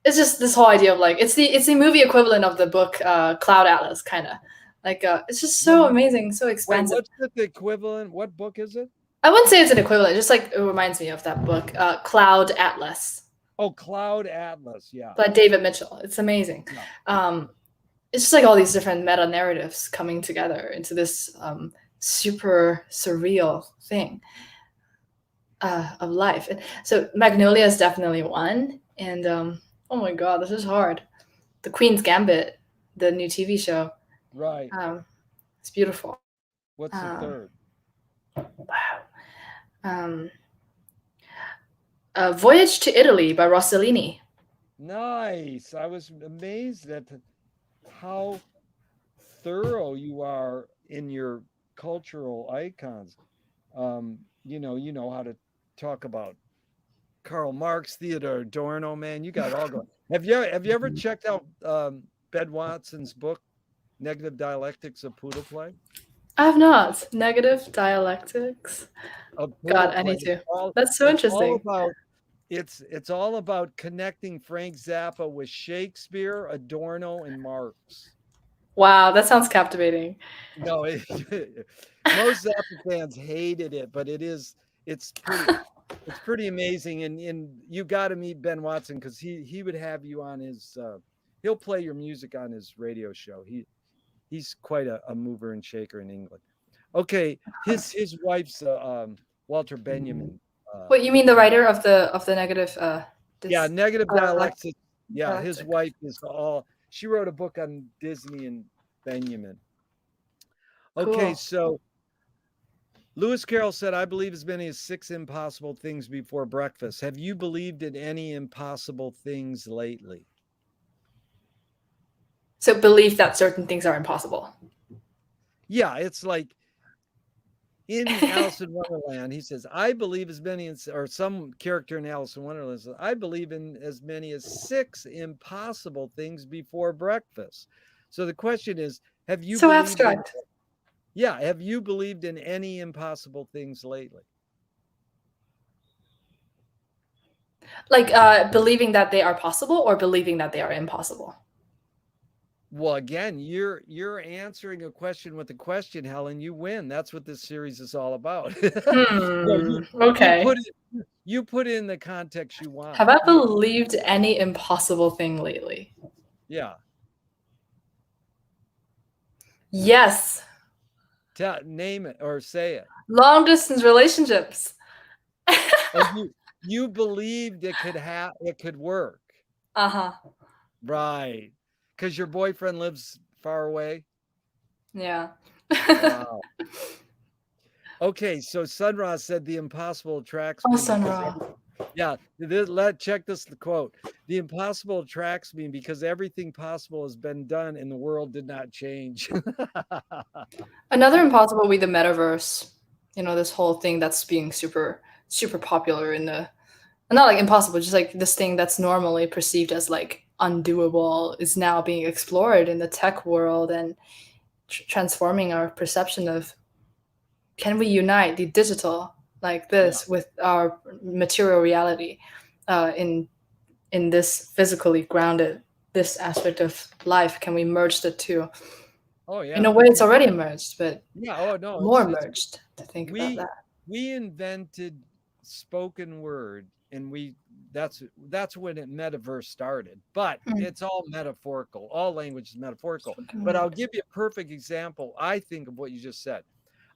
it's just this whole idea of like it's the movie equivalent of the book Cloud Atlas, kind of like it's just so amazing, so expansive. What's the equivalent? What book is it? I wouldn't say it's an equivalent. Just like it reminds me of that book, Cloud Atlas. Oh, Cloud Atlas, yeah. By David Mitchell. It's amazing. Yeah. It's just like all these different meta narratives coming together into this super surreal thing of life. And so Magnolia is definitely one. And oh my God, this is hard. The Queen's Gambit, the new TV show. Right. It's beautiful. What's the third? Wow. Voyage to Italy by Rossellini. Nice. I was amazed at how thorough you are in your cultural icons. You know how to talk about Karl Marx, Theodore Adorno, man. You got it all going. Have you ever checked out Ben Watson's book, Negative Dialectics of Poodle Play? I have not. Negative Dialectics. God, I need to. That's so interesting. It's all about connecting Frank Zappa with Shakespeare, Adorno, and Marx. Wow, that sounds captivating. No, most Zappa fans hated it, but it's pretty amazing. And you got to meet Ben Watson because he would have you on his. He'll play your music on his radio show. He's quite a mover and shaker in England. Okay, his wife's Walter Benjamin. What you mean, the writer of the negative? Negative Dialectics. Yeah, his wife is all. She wrote a book on Disney and Benjamin. Okay, Cool. so Lewis Carroll said, I believe as many as 6 impossible things before breakfast. Have you believed in any impossible things lately? So believe that certain things are impossible. Yeah, it's like in Alice in Wonderland, he says, I believe as many as, or some character in Alice in Wonderland says, I believe in as many as 6 impossible things before breakfast. So the question is, have you So believed abstract. have you believed in any impossible things lately? Like believing that they are possible or believing that they are impossible. Well, again, you're answering a question with a question, Helen. You win. That's what this series is all about. No, Okay. you put it in the context you want. Have I believed any impossible thing lately? Yeah. Yes. Name it or say it. Long distance relationships. Oh, you believed it could work. Uh-huh. Right. Because your boyfriend lives far away. Yeah. Wow. Okay, so Sunra said the impossible attracts Oh, me. Sunra. Yeah, check this quote. The impossible attracts me because everything possible has been done and the world did not change. Another impossible would be the metaverse. You know, this whole thing that's being super, super popular in the, not like impossible, just like this thing that's normally perceived as like undoable is now being explored in the tech world and transforming our perception of, can we unite the digital like this with our material reality in this physically grounded this aspect of life? Can we merge the two? Oh yeah. In a way, it's already merged, but Yeah. Oh no. more merged to think about that. We invented spoken word, and that's when metaverse started. But it's all metaphorical. All language is metaphorical. But I'll give you a perfect example, I think, of what you just said.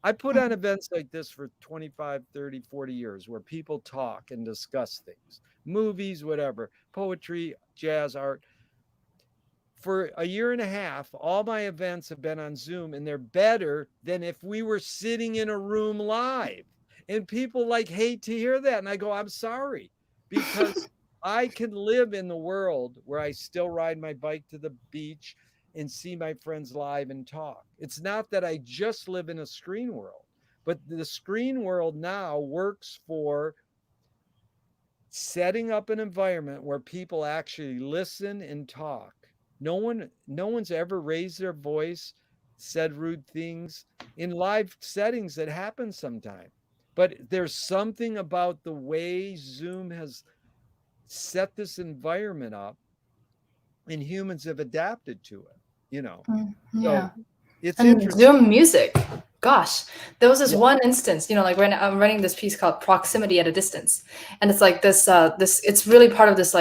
I put on events like this for 25, 30, 40 years where people talk and discuss things, movies, whatever, poetry, jazz, art. For a year and a half, all my events have been on Zoom, and they're better than if we were sitting in a room live. And people like hate to hear that. And I go, I'm sorry, because I can live in the world where I still ride my bike to the beach and see my friends live and talk. It's not that I just live in a screen world, but the screen world now works for setting up an environment where people actually listen and talk. No one's ever raised their voice, said rude things in live settings. That happens sometime. But there's something about the way Zoom has set this environment up, and humans have adapted to it, Yeah. So it's and interesting. Zoom music. Gosh, there was this one instance, like when I'm writing this piece called "Proximity at a Distance," and it's like this. It's really part of this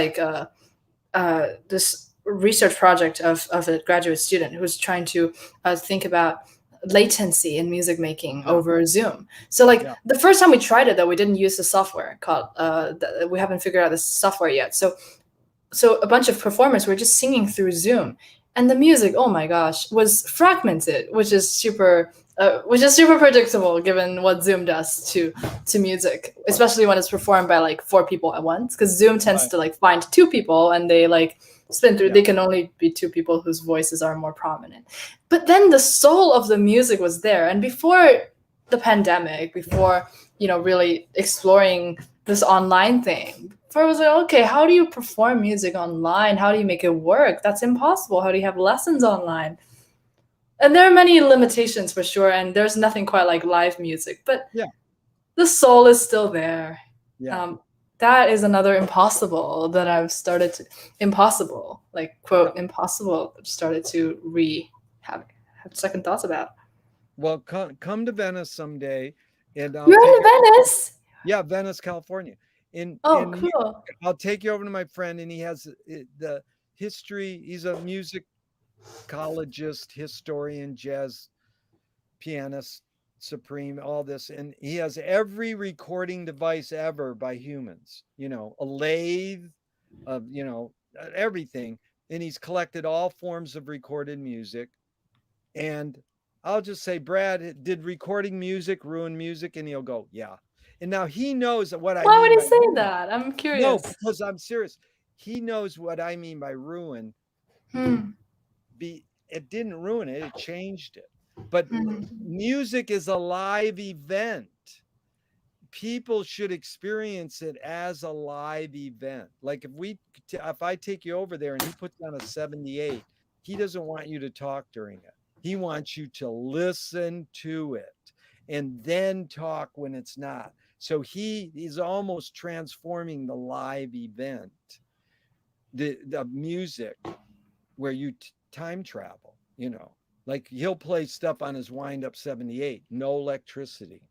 this research project of a graduate student who was trying to think about latency in music making over Zoom. So the first time we tried it, though, we didn't use the software called. We haven't figured out the software yet. So a bunch of performers were just singing through Zoom, and the music, oh my gosh, was fragmented, which is super predictable given what Zoom does to music, especially when it's performed by like 4 people at once, because Zoom tends to like find 2 people and they like spin through. They can only be 2 people whose voices are more prominent. But then the soul of the music was there, and before the pandemic, before really exploring this online thing, I was like, okay, how do you perform music online? How do you make it work? That's impossible. How do you have lessons online? And there are many limitations for sure, and there's nothing quite like live music, but the soul is still there. That is another impossible that I've started to impossible, started to have second thoughts about. Well, come to Venice someday, and you're in Venice. Yeah, Venice, California. Cool. I'll take you over to my friend, and he has the history. He's a musicologist, historian, jazz pianist, supreme, all this. And he has every recording device ever by humans, a lathe of, everything. And he's collected all forms of recorded music. And I'll just say, Brad, did recording music ruin music? And he'll go, yeah. And now he knows what I Why would mean he by say ruin. that? I'm No, curious. because I'm serious. He knows what I mean by ruin. It didn't ruin it, it changed it. But music is a live event. People should experience it as a live event. Like if I take you over there and he puts on a 78, he doesn't want you to talk during it. He wants you to listen to it and then talk when it's not. So he is almost transforming the live event, the music, where you time travel, like he'll play stuff on his wind up 78, no electricity.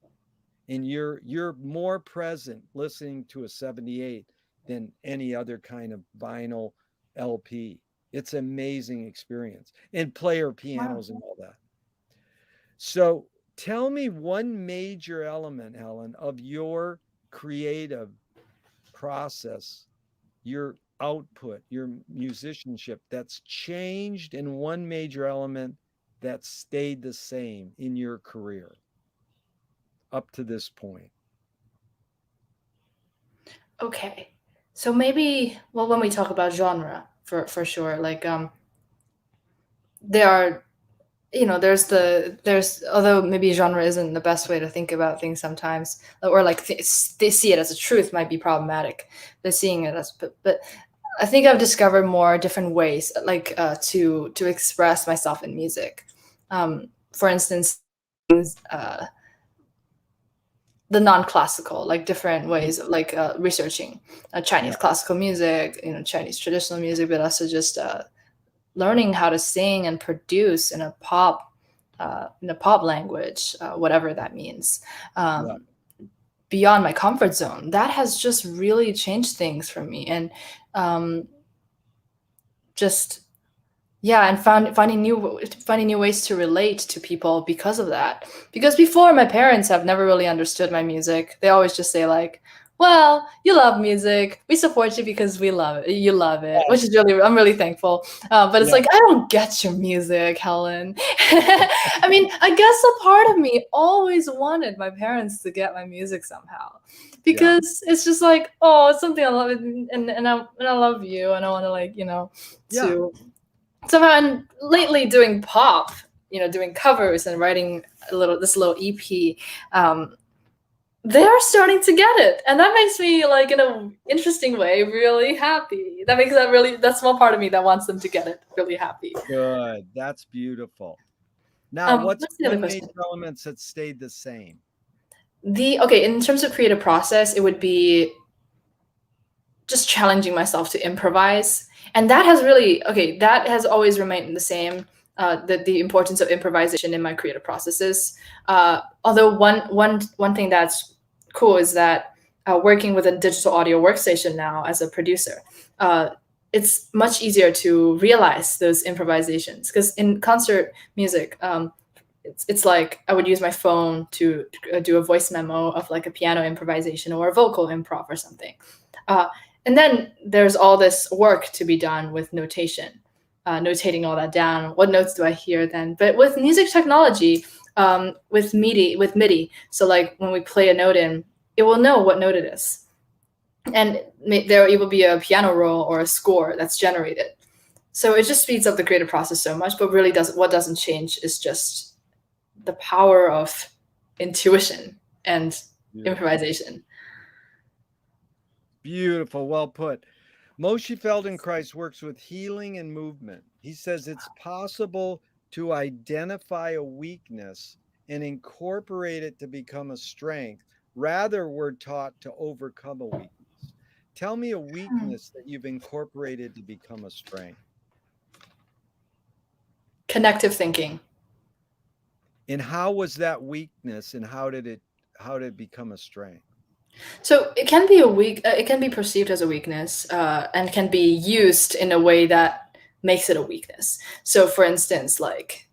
And you're more present listening to a 78 than any other kind of vinyl LP. It's an amazing experience, and player pianos and all that. So tell me one major element, Helen, of your creative process, your output, your musicianship that's changed, and one major element that stayed the same in your career up to this point. Okay. So maybe, well, when we talk about genre, for sure, like there are, there's although maybe genre isn't the best way to think about things sometimes, or like they see it as a truth might be problematic. They're seeing it as, but I think I've discovered more different ways, like to express myself in music. For instance, the non-classical, like different ways of like researching Chinese classical music, Chinese traditional music, but also just learning how to sing and produce in a pop language, whatever that means. Beyond my comfort zone, that has just really changed things for me, and and finding new ways to relate to people because of that. Because before, my parents have never really understood my music. They always just say like, well, you love music, we support you because we love it, you love it, which is I'm really thankful. But it's like, I don't get your music, Helen. I mean, I guess a part of me always wanted my parents to get my music somehow, because it's just like, oh, it's something I love, and I love you, and I want to, like, to somehow. And lately doing pop, doing covers and writing this little EP, they are starting to get it, and that makes me, like, in an interesting way, really happy. That small part of me that wants them to get it really happy. Good. That's beautiful. Now, what's the other one question? major elements that stayed the same? In terms of creative process, it would be just challenging myself to improvise, and that has always remained the same. The importance of improvisation in my creative processes. Although one thing that's cool is that working with a digital audio workstation now as a producer, it's much easier to realize those improvisations, because in concert music, it's like I would use my phone to do a voice memo of like a piano improvisation or a vocal improv or something. And then there's all this work to be done with notation, notating all that down. What notes do I hear then? But with music technology, with MIDI, so like when we play a note in, it will know what note it is. And there will be a piano roll or a score that's generated. So it just speeds up the creative process so much, but really what doesn't change is just the power of intuition and improvisation. Beautiful. Well put. Moshe Feldenkrais works with healing and movement. He says it's possible to identify a weakness and incorporate it to become a strength. Rather, we're taught to overcome a weakness. Tell me a weakness that you've incorporated to become a strength. Connective thinking. And how was that weakness, and how did it become a strength? So it can be it can be perceived as a weakness, and can be used in a way that makes it a weakness. So for instance, like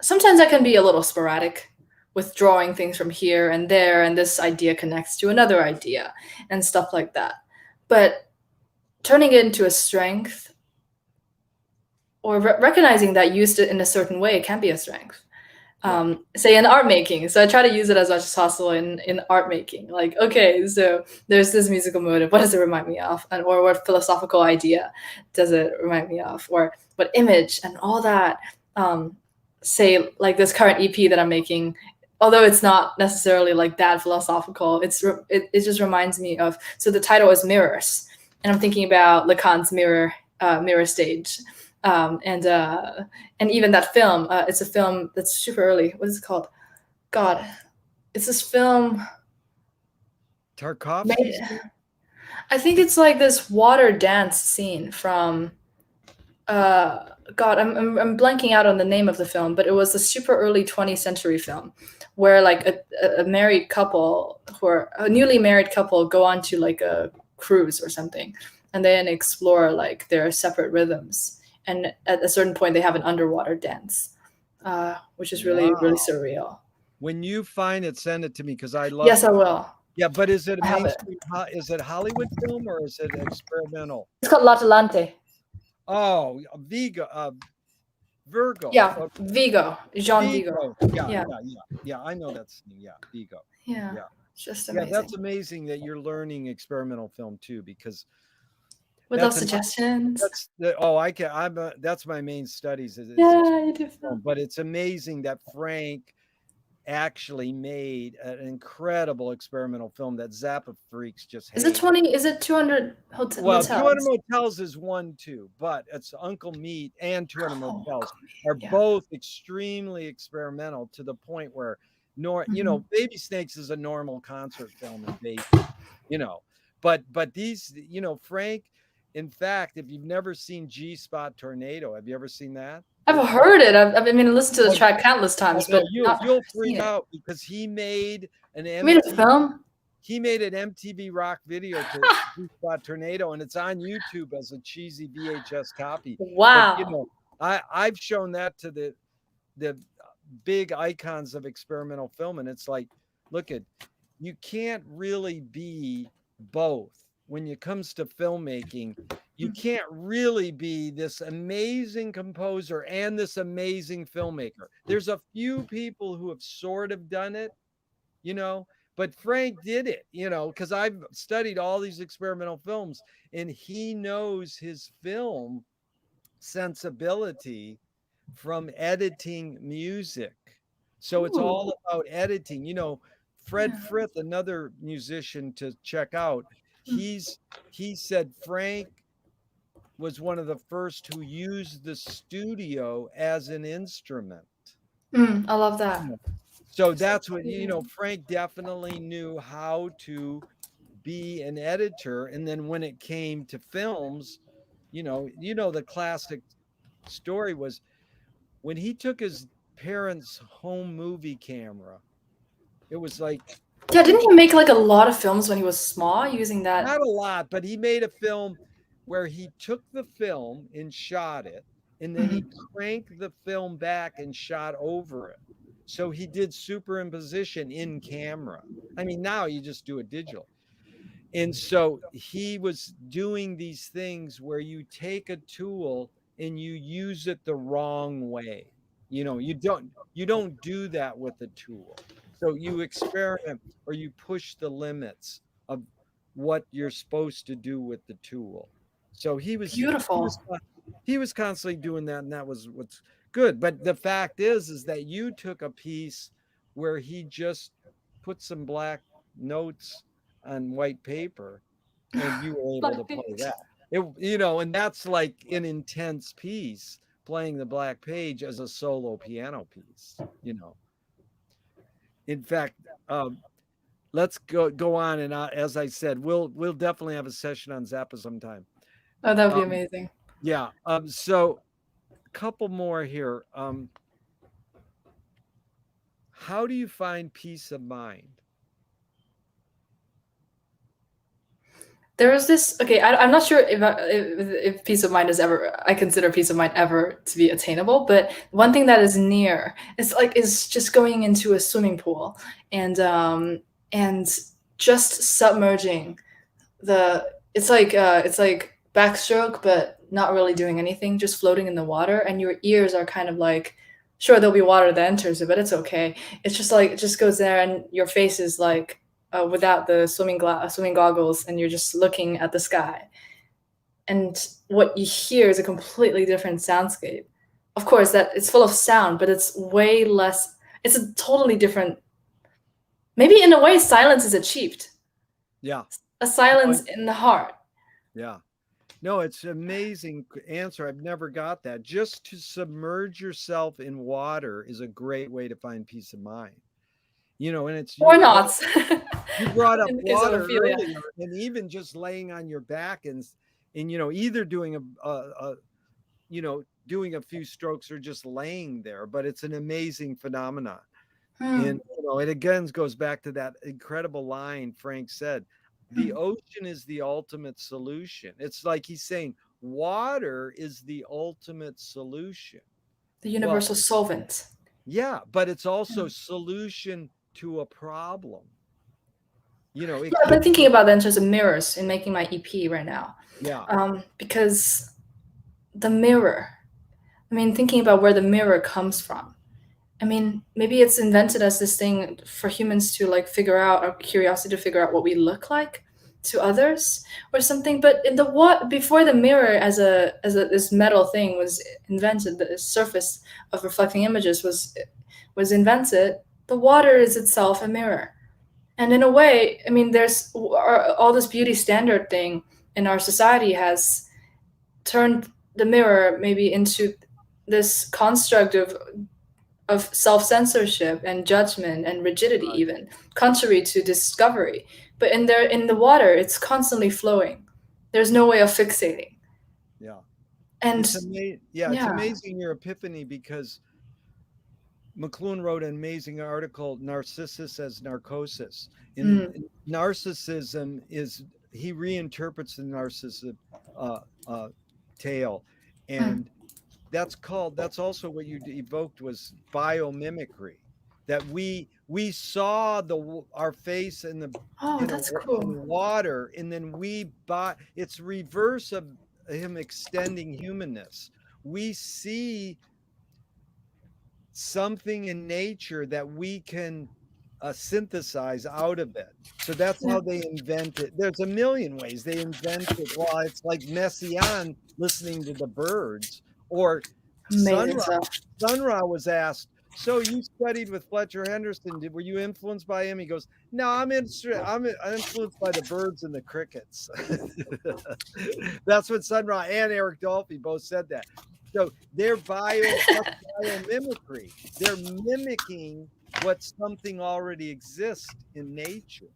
sometimes I can be a little sporadic, withdrawing things from here and there, and this idea connects to another idea and stuff like that. But turning it into a strength, or recognizing that used in a certain way can be a strength. Say in art making. So I try to use it as much as possible in art making. Like, okay, so there's this musical motive. What does it remind me of? And or what philosophical idea does it remind me of? Or what image and all that. Say like this current EP that I'm making, although it's not necessarily like that philosophical, it just reminds me of. So the title is Mirrors, and I'm thinking about Lacan's mirror stage. And even that film, it's a film that's super early. What is it called? God, it's this film. Tarkovsky's? I think it's like this water dance scene from. God, I'm blanking out on the name of the film, but it was a super early 20th century film, where like a married couple, a newly married couple, go on to like a cruise or something, and then explore like their separate rhythms. And at a certain point, they have an underwater dance, which is really surreal. When you find it, send it to me because I love. Yes, I will. Yeah, but is it a mainstream? Is it Hollywood film or is it experimental? It's called L'Atalante. Oh, Virgo. Yeah, Vigo. Jean Vigo. Yeah. I know that's Vigo. Yeah. It's just amazing. Yeah, that's amazing that you're learning experimental film too, because with those suggestions. That's my main studies. You do film. But it's amazing that Frank actually made an incredible experimental film that Zappa freaks just hate. Is it 200 hotels? Well, 200 Motels is one too, but it's Uncle Meat and 200 Motels are both extremely experimental to the point where Baby Snakes is a normal concert film in Vegas, but these, Frank, in fact, if you've never seen G-Spot Tornado, have you ever seen that? I've heard it. I've listened to the track countless times, but you'll freak out because he made an film. He made an MTV Rock video to G-Spot Tornado, and it's on YouTube as a cheesy VHS copy. Wow! But, I've shown that to the big icons of experimental film, and it's like, look you can't really be both. When it comes to filmmaking, you can't really be this amazing composer and this amazing filmmaker. There's a few people who have sort of done it, but Frank did it, because I've studied all these experimental films, and he knows his film sensibility from editing music. So it's all about editing. Fred Frith, another musician to check out, he said Frank was one of the first who used the studio as an instrument. I love that. So that's what, Frank definitely knew how to be an editor. And then when it came to films, the classic story was when he took his parents' home movie camera, it was like, yeah, didn't he make like a lot of films when he was small using that? Not a lot, but he made a film where he took the film and shot it, and then he cranked the film back and shot over it. So he did superimposition in camera. I mean, now you just do it digital. And so he was doing these things where you take a tool and you use it the wrong way. You don't do that with a tool. So you experiment or you push the limits of what you're supposed to do with the tool. So he was beautiful. He was constantly doing that, and that was what's good. But the fact is that you took a piece where he just put some black notes on white paper, and you were able to play that. And that's like an intense piece, playing the black page as a solo piano piece. In fact, let's go on, and as I said, we'll definitely have a session on Zappa sometime. Oh, that would be amazing. Yeah. So, a couple more here. How do you find peace of mind? There was this. Okay, I'm not sure if peace of mind is ever. I consider peace of mind ever to be attainable, but one thing that is near is just going into a swimming pool and just submerging the. It's like backstroke, but not really doing anything, just floating in the water, and your ears are kind of like, sure, there'll be water that enters it, but it's okay. It's just like, it just goes there, and your face is like without the swimming goggles, and you're just looking at the sky. And what you hear is a completely different soundscape. Of course, that it's full of sound, but it's way less. It's a totally different. Maybe in a way, silence is achieved. Yeah. A silence in the heart. Yeah. No, it's an amazing answer. I've never got that. Just to submerge yourself in water is a great way to find peace of mind. You know, and it's Or not. You brought up In the case of water Ophelia. earlier, and even just laying on your back and you know, either doing a you know, doing a few strokes or just laying there, but it's an amazing phenomenon. And you know, it again goes back to that incredible line Frank said, the ocean is the ultimate solution. It's like he's saying water is the ultimate solution. The universal solvent. Yeah, but it's also solution to a problem. You know, yeah, I've been thinking about that in terms of mirrors in making my EP right now. Yeah. Because the mirror, I mean, thinking about where the mirror comes from. I mean, maybe it's invented as this thing for humans to like figure out, or curiosity to figure out what we look like to others or something. But in the before the mirror as this metal thing was invented, the surface of reflecting images was invented, the water is itself a mirror. And in a way, I mean, there's all this beauty standard thing in our society has turned the mirror maybe into this construct of self-censorship and judgment and rigidity, even contrary to discovery. But in the water, it's constantly flowing. There's no way of fixating. Yeah. And it's amazing your epiphany, because McLuhan wrote an amazing article, Narcissus as Narcosis. Narcissism is, he reinterprets the narcissism tale. And that's also what you evoked was biomimicry, that we saw our face in the that's cool. in the water, and then it's reverse of him extending humanness. We see something in nature that we can synthesize out of it. So that's how they invent it. There's a million ways they invent it. Well, it's like Messiaen listening to the birds. Or Sun Ra was asked, so you studied with Fletcher Henderson. Were you influenced by him? He goes, no, I'm influenced by the birds and the crickets. That's what Sun Ra and Eric Dolphy both said that. So they're biomimicry. They're mimicking what something already exists in nature.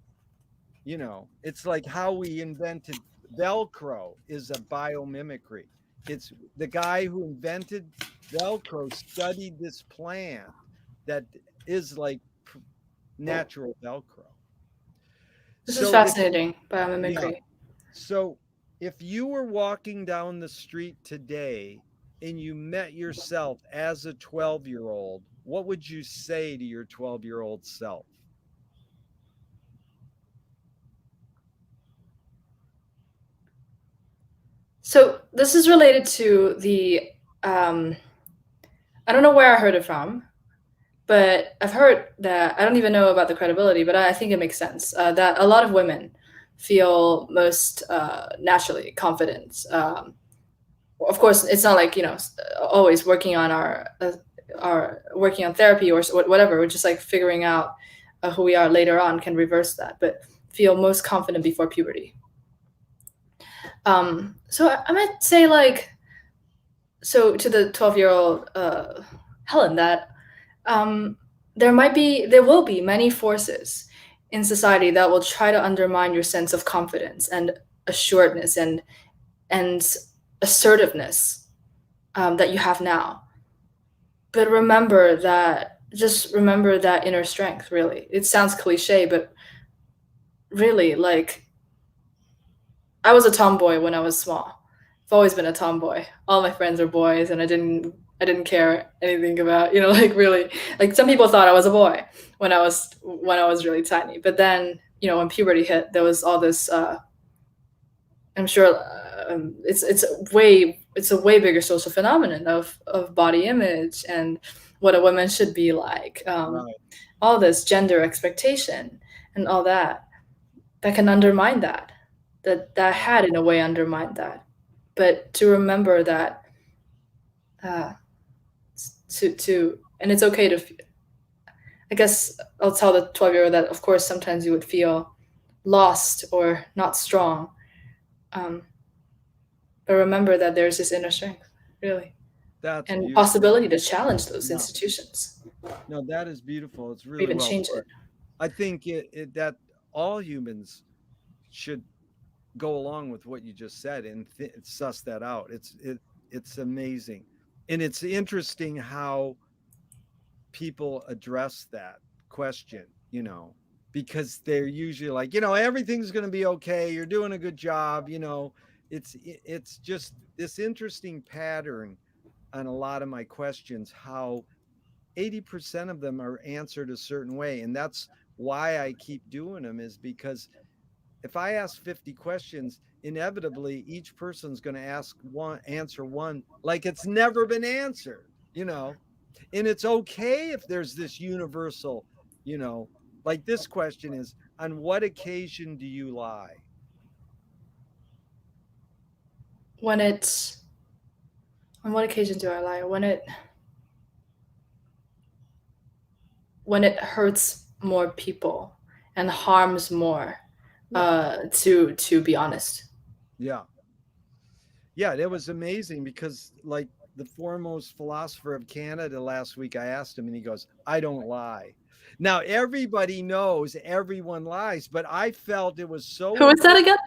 You know, it's like how we invented Velcro is a biomimicry. It's the guy who invented Velcro studied this plant that is like natural Velcro. This is fascinating, biomimicry. Yeah. So if you were walking down the street today and you met yourself as a 12-year-old, what would you say to your 12-year-old self? So this is related to the, I don't know where I heard it from, but I've heard that, I don't even know about the credibility, but I think it makes sense, that a lot of women feel most naturally confident. Of course, it's not like, you know, always working on our working on therapy or whatever. We're just like figuring out who we are later on can reverse that, but feel most confident before puberty. So I might say like, so to the 12-year-old Helen, that there will be many forces in society that will try to undermine your sense of confidence and assuredness and assertiveness that you have now. But just remember that inner strength, really. It sounds cliche, but really, like, I was a tomboy when I was small. I've always been a tomboy. All my friends are boys, and I didn't care anything about, you know, like really, like some people thought I was a boy when I was really tiny. But then, you know, when puberty hit, there was all this. I'm sure it's way it's a way bigger social phenomenon of body image and what a woman should be like. Right. All this gender expectation and all that can undermine that had in a way undermined that. But to remember that, and it's okay to, I guess I'll tell the 12-year-old that of course sometimes you would feel lost or not strong, but remember that there's this inner strength, really, That's and beautiful. possibility to challenge those No. institutions, No, that is beautiful. It's or really even well change put. it. I think that all humans should go along with what you just said and suss that out. It's amazing, and it's interesting how people address that question. Because they're usually like, everything's going to be okay. You're doing a good job. It's just this interesting pattern on a lot of my questions. How 80% of them are answered a certain way, and that's why I keep doing them, is because if I ask 50 questions, inevitably each person's going to answer one like it's never been answered, and it's okay if there's this universal, like this question is, on what occasion do you lie? On what occasion do I lie? When it hurts more people and harms more, to be honest. Yeah. Yeah, it was amazing because, like, the foremost philosopher of Canada last week, I asked him and he goes, I don't lie. Now, everybody knows everyone lies, but I felt it was so Who is that again?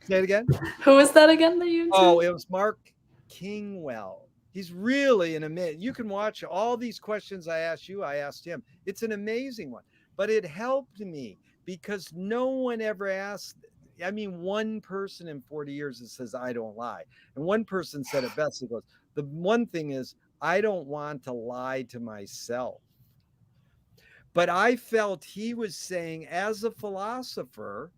Say it again. Who is that again that you Oh, it was Mark Kingwell. He's really an amazing. You can watch all these questions I asked you, I asked him. It's an amazing one. But it helped me because no one ever asked. I mean, one person in 40 years that says, I don't lie. And one person said it best. He goes, the one thing is, I don't want to lie to myself. But I felt he was saying, as a philosopher,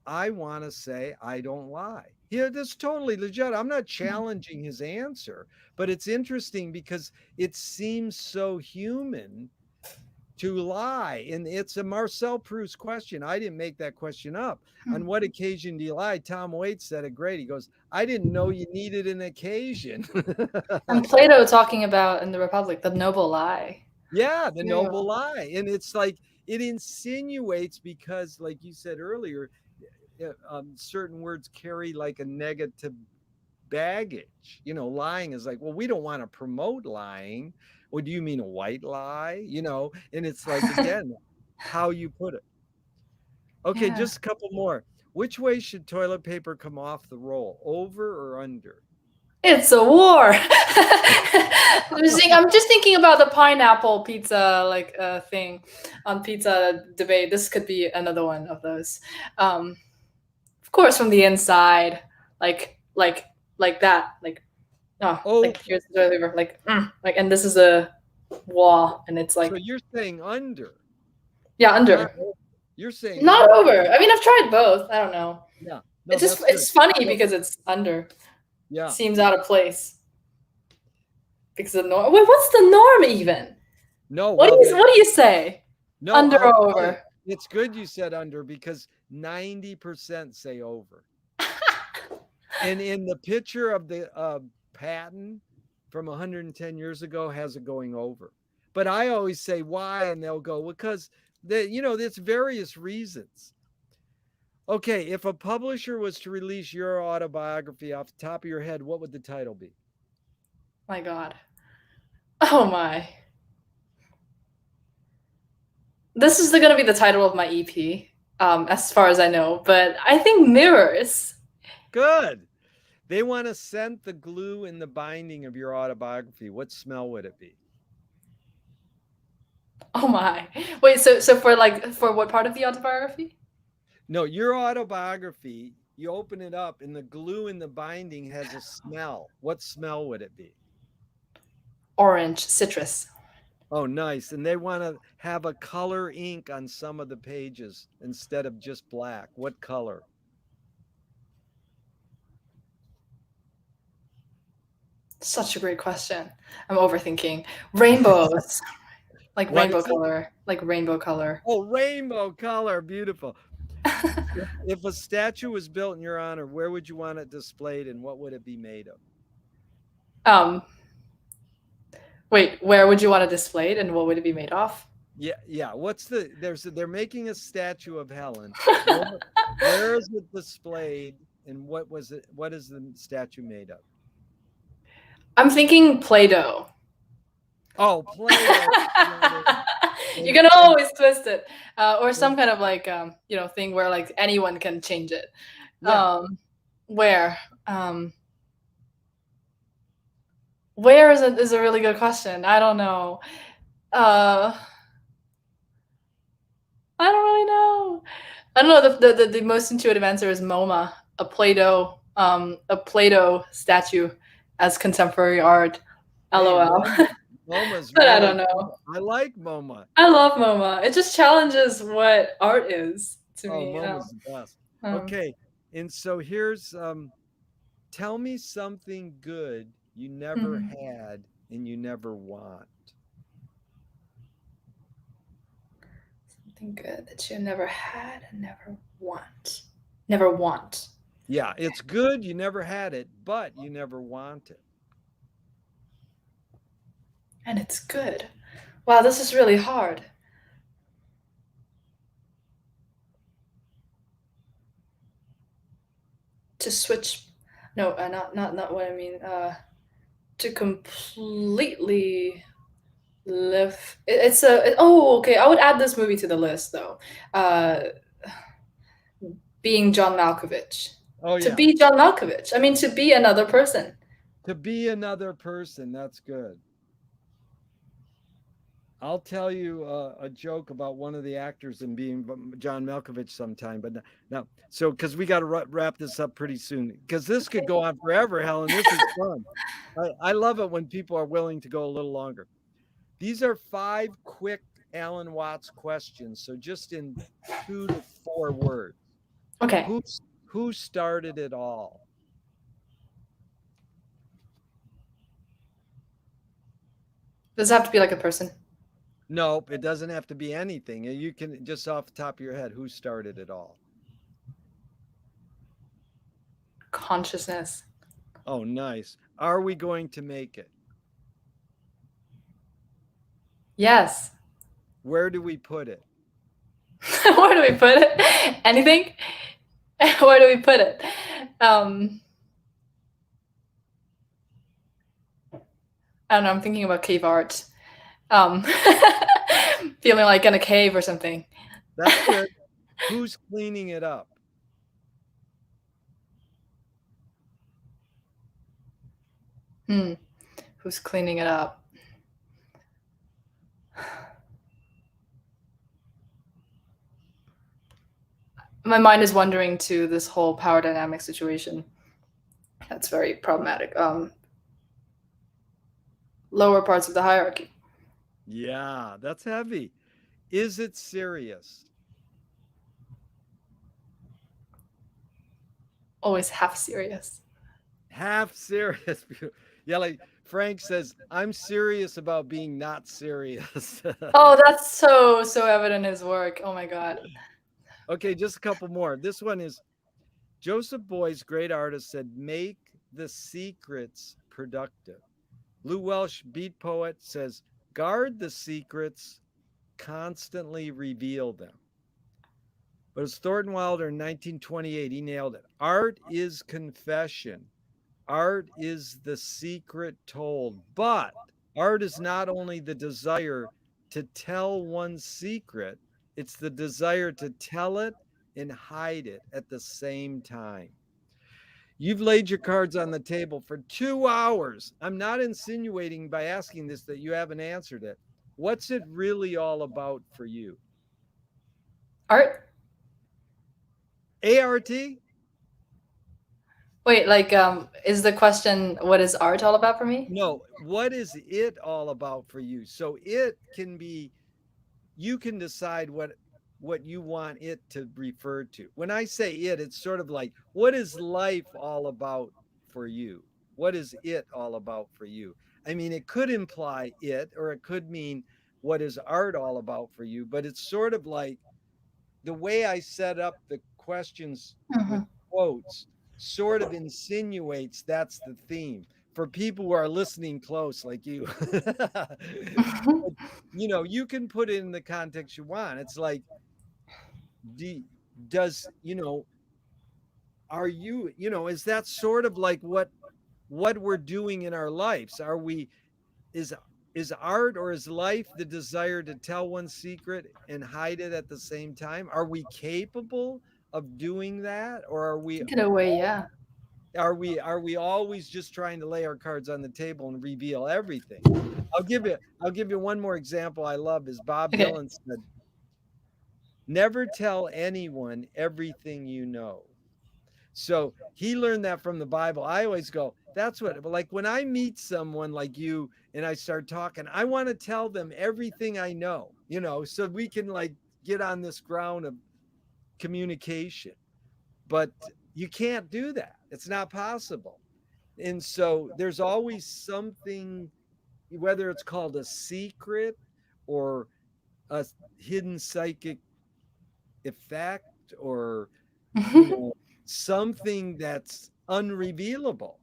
I want to say I don't lie. Yeah, that's totally legit. I'm not challenging his answer, but it's interesting because it seems so human to lie. And it's a Marcel Proust question. I didn't make that question up. On what occasion do you lie? Tom Waits said it great. He goes, I didn't know you needed an occasion. And Plato talking about in the Republic, the noble lie. Yeah, the noble lie. And it's like, it insinuates, because like you said earlier, certain words carry like a negative baggage. Lying is like, well, we don't want to promote lying. What do you mean, a white lie? And it's like, again, how you put it. Okay, Yeah. just a couple more. Which way should toilet paper come off the roll, over or under? It's a war. I'm just thinking about the pineapple pizza thing on pizza debate. This could be another one of those. Of course, from the inside, like that, like here's the toilet paper, and this is a wall, and it's like. So you're saying under? Yeah, under. You're saying not under. over. I mean, I've tried both. I don't know. Yeah. No, it's funny because it's under. Yeah. Seems out of place. Because the norm. Wait, what's the norm even? No. What do you say? No, under or over? It's good you said under, because 90% say over. And in the picture of the Patton from 110 years ago has it going over. But I always say why, and they'll go, because there's various reasons. Okay, if a publisher was to release your autobiography off the top of your head, what would the title be? My God. Oh my. This is going to be the title of my EP, as far as I know, but I think Mirrors. Good. They want to scent the glue in the binding of your autobiography. What smell would it be? Oh my. Wait, so for what part of the autobiography? No, your autobiography, you open it up and the glue in the binding has a smell. What smell would it be? Orange, citrus. Oh, nice. And they want to have a color ink on some of the pages instead of just black. What color? Such a great question. I'm overthinking. Rainbows. Like What rainbow is it? color. Like rainbow color. Oh, rainbow color. Beautiful. If a statue was built in your honor, where would you want it displayed and what would it be made of? Wait, where would you want it displayed and what would it be made of? Yeah. They're making a statue of Helen. Where is it displayed and what is the statue made of? I'm thinking Play-Doh. Oh, Play-Doh. You can always twist it, or some kind of like thing where like anyone can change it. Yeah. Where where is a really good question. I don't know. I don't really know. I don't know. The most intuitive answer is MoMA, a Play-Doh statue as contemporary art. LOL. MoMA's But really I don't know. cool. I like MoMA. I love MoMA. It just challenges what art is to me. MoMA's the best. Okay. And so here's tell me something good you never had and you never want. Something good that you never had and never want. Never want. Yeah, it's good you never had it, but you never want it. And it's good. Wow, this is really hard. To switch, no, not what I mean. To completely live. Okay. I would add this movie to the list though. Being John Malkovich. Oh yeah. To be John Malkovich. I mean, to be another person. To be another person. That's good. I'll tell you a joke about one of the actors in being John Malkovich sometime, but now, so because we got to wrap this up pretty soon, because this could go on forever, Helen. This is fun. I love it when people are willing to go a little longer. These are 5 quick Alan Watts questions, so just in 2 to 4 words. Okay. Who started it all? Does it have to be like a person? Nope, it doesn't have to be anything. You can just off the top of your head, who started it all? Consciousness. Oh, nice. Are we going to make it? Yes. Where do we put it? Where do we put it? Anything? Where do we put it? I don't know. I'm thinking about cave art. Feeling like in a cave or something. That's good. Who's cleaning it up? Who's cleaning it up? My mind is wandering to this whole power dynamic situation. That's very problematic. Lower parts of the hierarchy. Yeah, that's heavy. Is it serious? Always half serious. Half serious. Yeah, like Frank says, I'm serious about being not serious. Oh, that's so evident in his work. Oh my God. Okay, just a couple more. This one is Joseph Beuys, great artist, said, make the secrets productive. Lou Welsh, beat poet, says, guard the secrets, constantly reveal them. But as Thornton Wilder in 1928, he nailed it. Art is confession. Art is the secret told. But art is not only the desire to tell one's secret, it's the desire to tell it and hide it at the same time. You've laid your cards on the table for 2 hours. I'm not insinuating by asking this that you haven't answered it. What's it really all about for you? Art? A-R-T? Wait, like, is the question, what is art all about for me? No, what is it all about for you? So it can be, you can decide what you want it to refer to. When I say it, it's sort of like, what is life all about for you? What is it all about for you? I mean, it could imply it, or it could mean what is art all about for you, but it's sort of like the way I set up the questions with Mhm. quotes sort of insinuates that's the theme for people who are listening close like you. But, you can put it in the context you want. It's like, do, does, are you, is that sort of like what we're doing in our lives? Are we, is is art or is life the desire to tell one's secret and hide it at the same time? Are we capable of doing that, or Take it away, yeah. are we always just trying to lay our cards on the table and reveal everything? I'll give you one more example I love is Bob Okay. Dylan said, "Never tell anyone everything you know." So he learned that from the Bible. I always go, that's what, but like when I meet someone like you and I start talking, I want to tell them everything I know, so we can like get on this ground of communication. But you can't do that. It's not possible. And so there's always something, whether it's called a secret or a hidden psychic effect or you know, something that's unrevealable.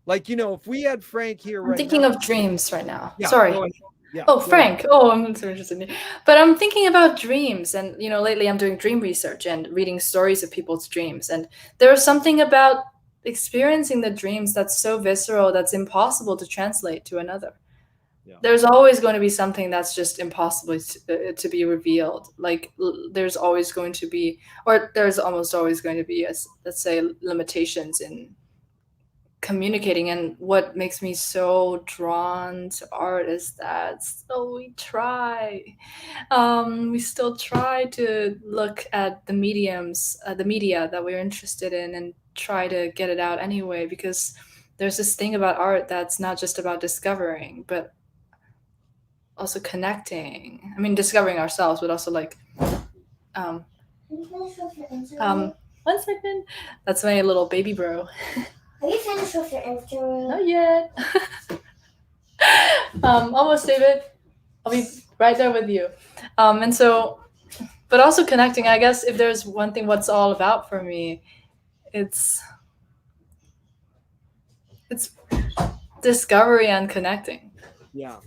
Like, if we had Frank here I'm right now. thinking of dreams right now. Yeah, Sorry. go ahead. Yeah, Oh, go ahead. Frank. Oh, I'm so interested in you. But I'm thinking about dreams, and lately I'm doing dream research and reading stories of people's dreams, and there's something about experiencing the dreams that's so visceral that's impossible to translate to another. Yeah. There's always going to be something that's just impossible to be revealed. Like there's always going to be, or there's almost always going to be, let's say, limitations in communicating. And what makes me so drawn to art is that still we still try to look at the the media that we're interested in, and try to get it out anyway, because there's this thing about art that's not just about discovering, but also connecting. I mean, discovering ourselves, but also like um 1 second. That's my little baby bro. Are you finished with your Instagram? Not yet. Almost, David. I'll be right there with you. And so, but also connecting. I guess if there's one thing, what's all about for me, it's discovery and connecting. Yeah.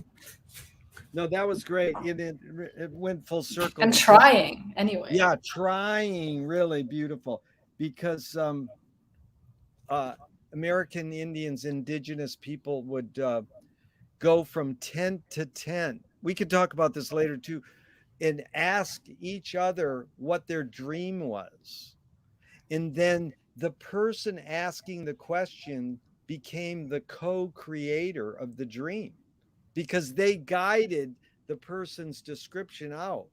No, that was great. It went full circle. And trying anyway. Yeah, trying, really beautiful. Because American Indians, indigenous people would go from tent to tent. We could talk about this later too, and ask each other what their dream was. And then the person asking the question became the co-creator of the dream because they guided the person's description out.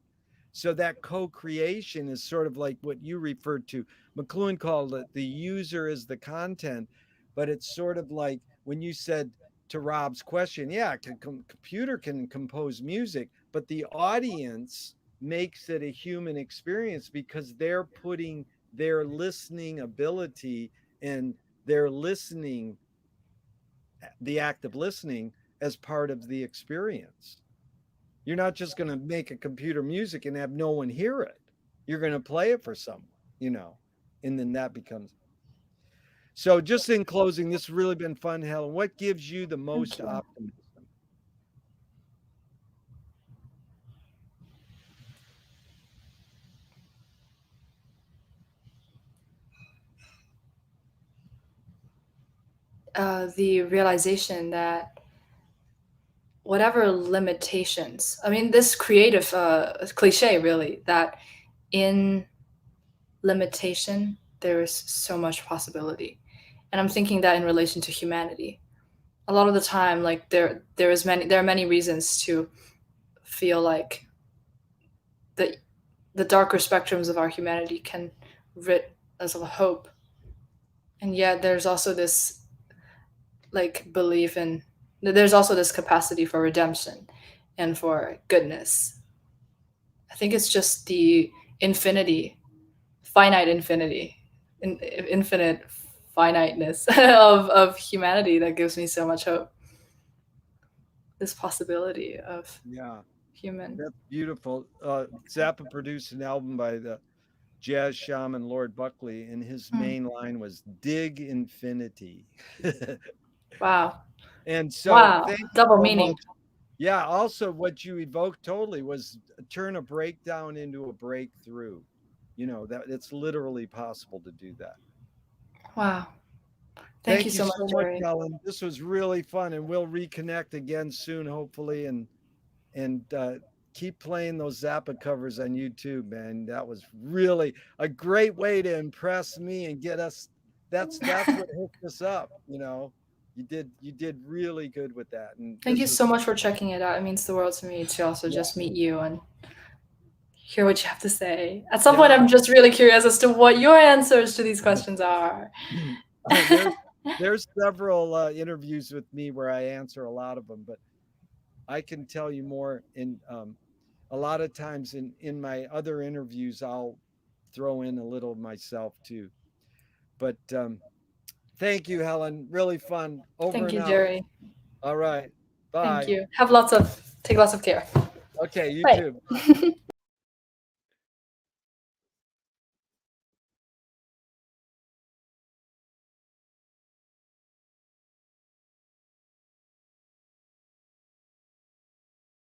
So that co-creation is sort of like what you referred to. McLuhan called it the user is the content, but it's sort of like when you said to Rob's question, yeah, computer can compose music, but the audience makes it a human experience because they're putting their listening ability and their listening, the act of listening, as part of the experience. You're not just going to make a computer music and have no one hear it. You're going to play it for someone, and then that becomes. So just in closing, this has really been fun, Helen. What gives you the most optimism? The realization that whatever limitations, I mean, this creative cliche really, that in limitation there is so much possibility. And I'm thinking that in relation to humanity, a lot of the time, like there are many reasons to feel like the darker spectrums of our humanity can rid us of hope, and yet there's also this like belief in, there's also this capacity for redemption and for goodness. I think it's just the infinite finiteness of humanity that gives me so much hope. This possibility of human. That's beautiful. Zappa produced an album by the jazz shaman Lord Buckley, and his main line was "Dig Infinity." Wow. And so, wow, double so meaning. much. Yeah. Also, what you evoked totally was turn a breakdown into a breakthrough. That it's literally possible to do that. Wow. Thank you so much, Gerry. Helen. This was really fun, and we'll reconnect again soon, hopefully, and keep playing those Zappa covers on YouTube, man. That was really a great way to impress me and get us. That's what hooked us up. You did really good with that. And thank you so much for checking it out. It means the world to me to also just meet you and hear what you have to say. At some point, I'm just really curious as to what your answers to these questions are. There's several interviews with me where I answer a lot of them, but I can tell you more. In a lot of times in my other interviews, I'll throw in a little myself too. But thank you, Helen. Really fun. Thank you, Gerry. All right. Bye. Thank you. Take lots of care. Okay, you Bye. too. Bye.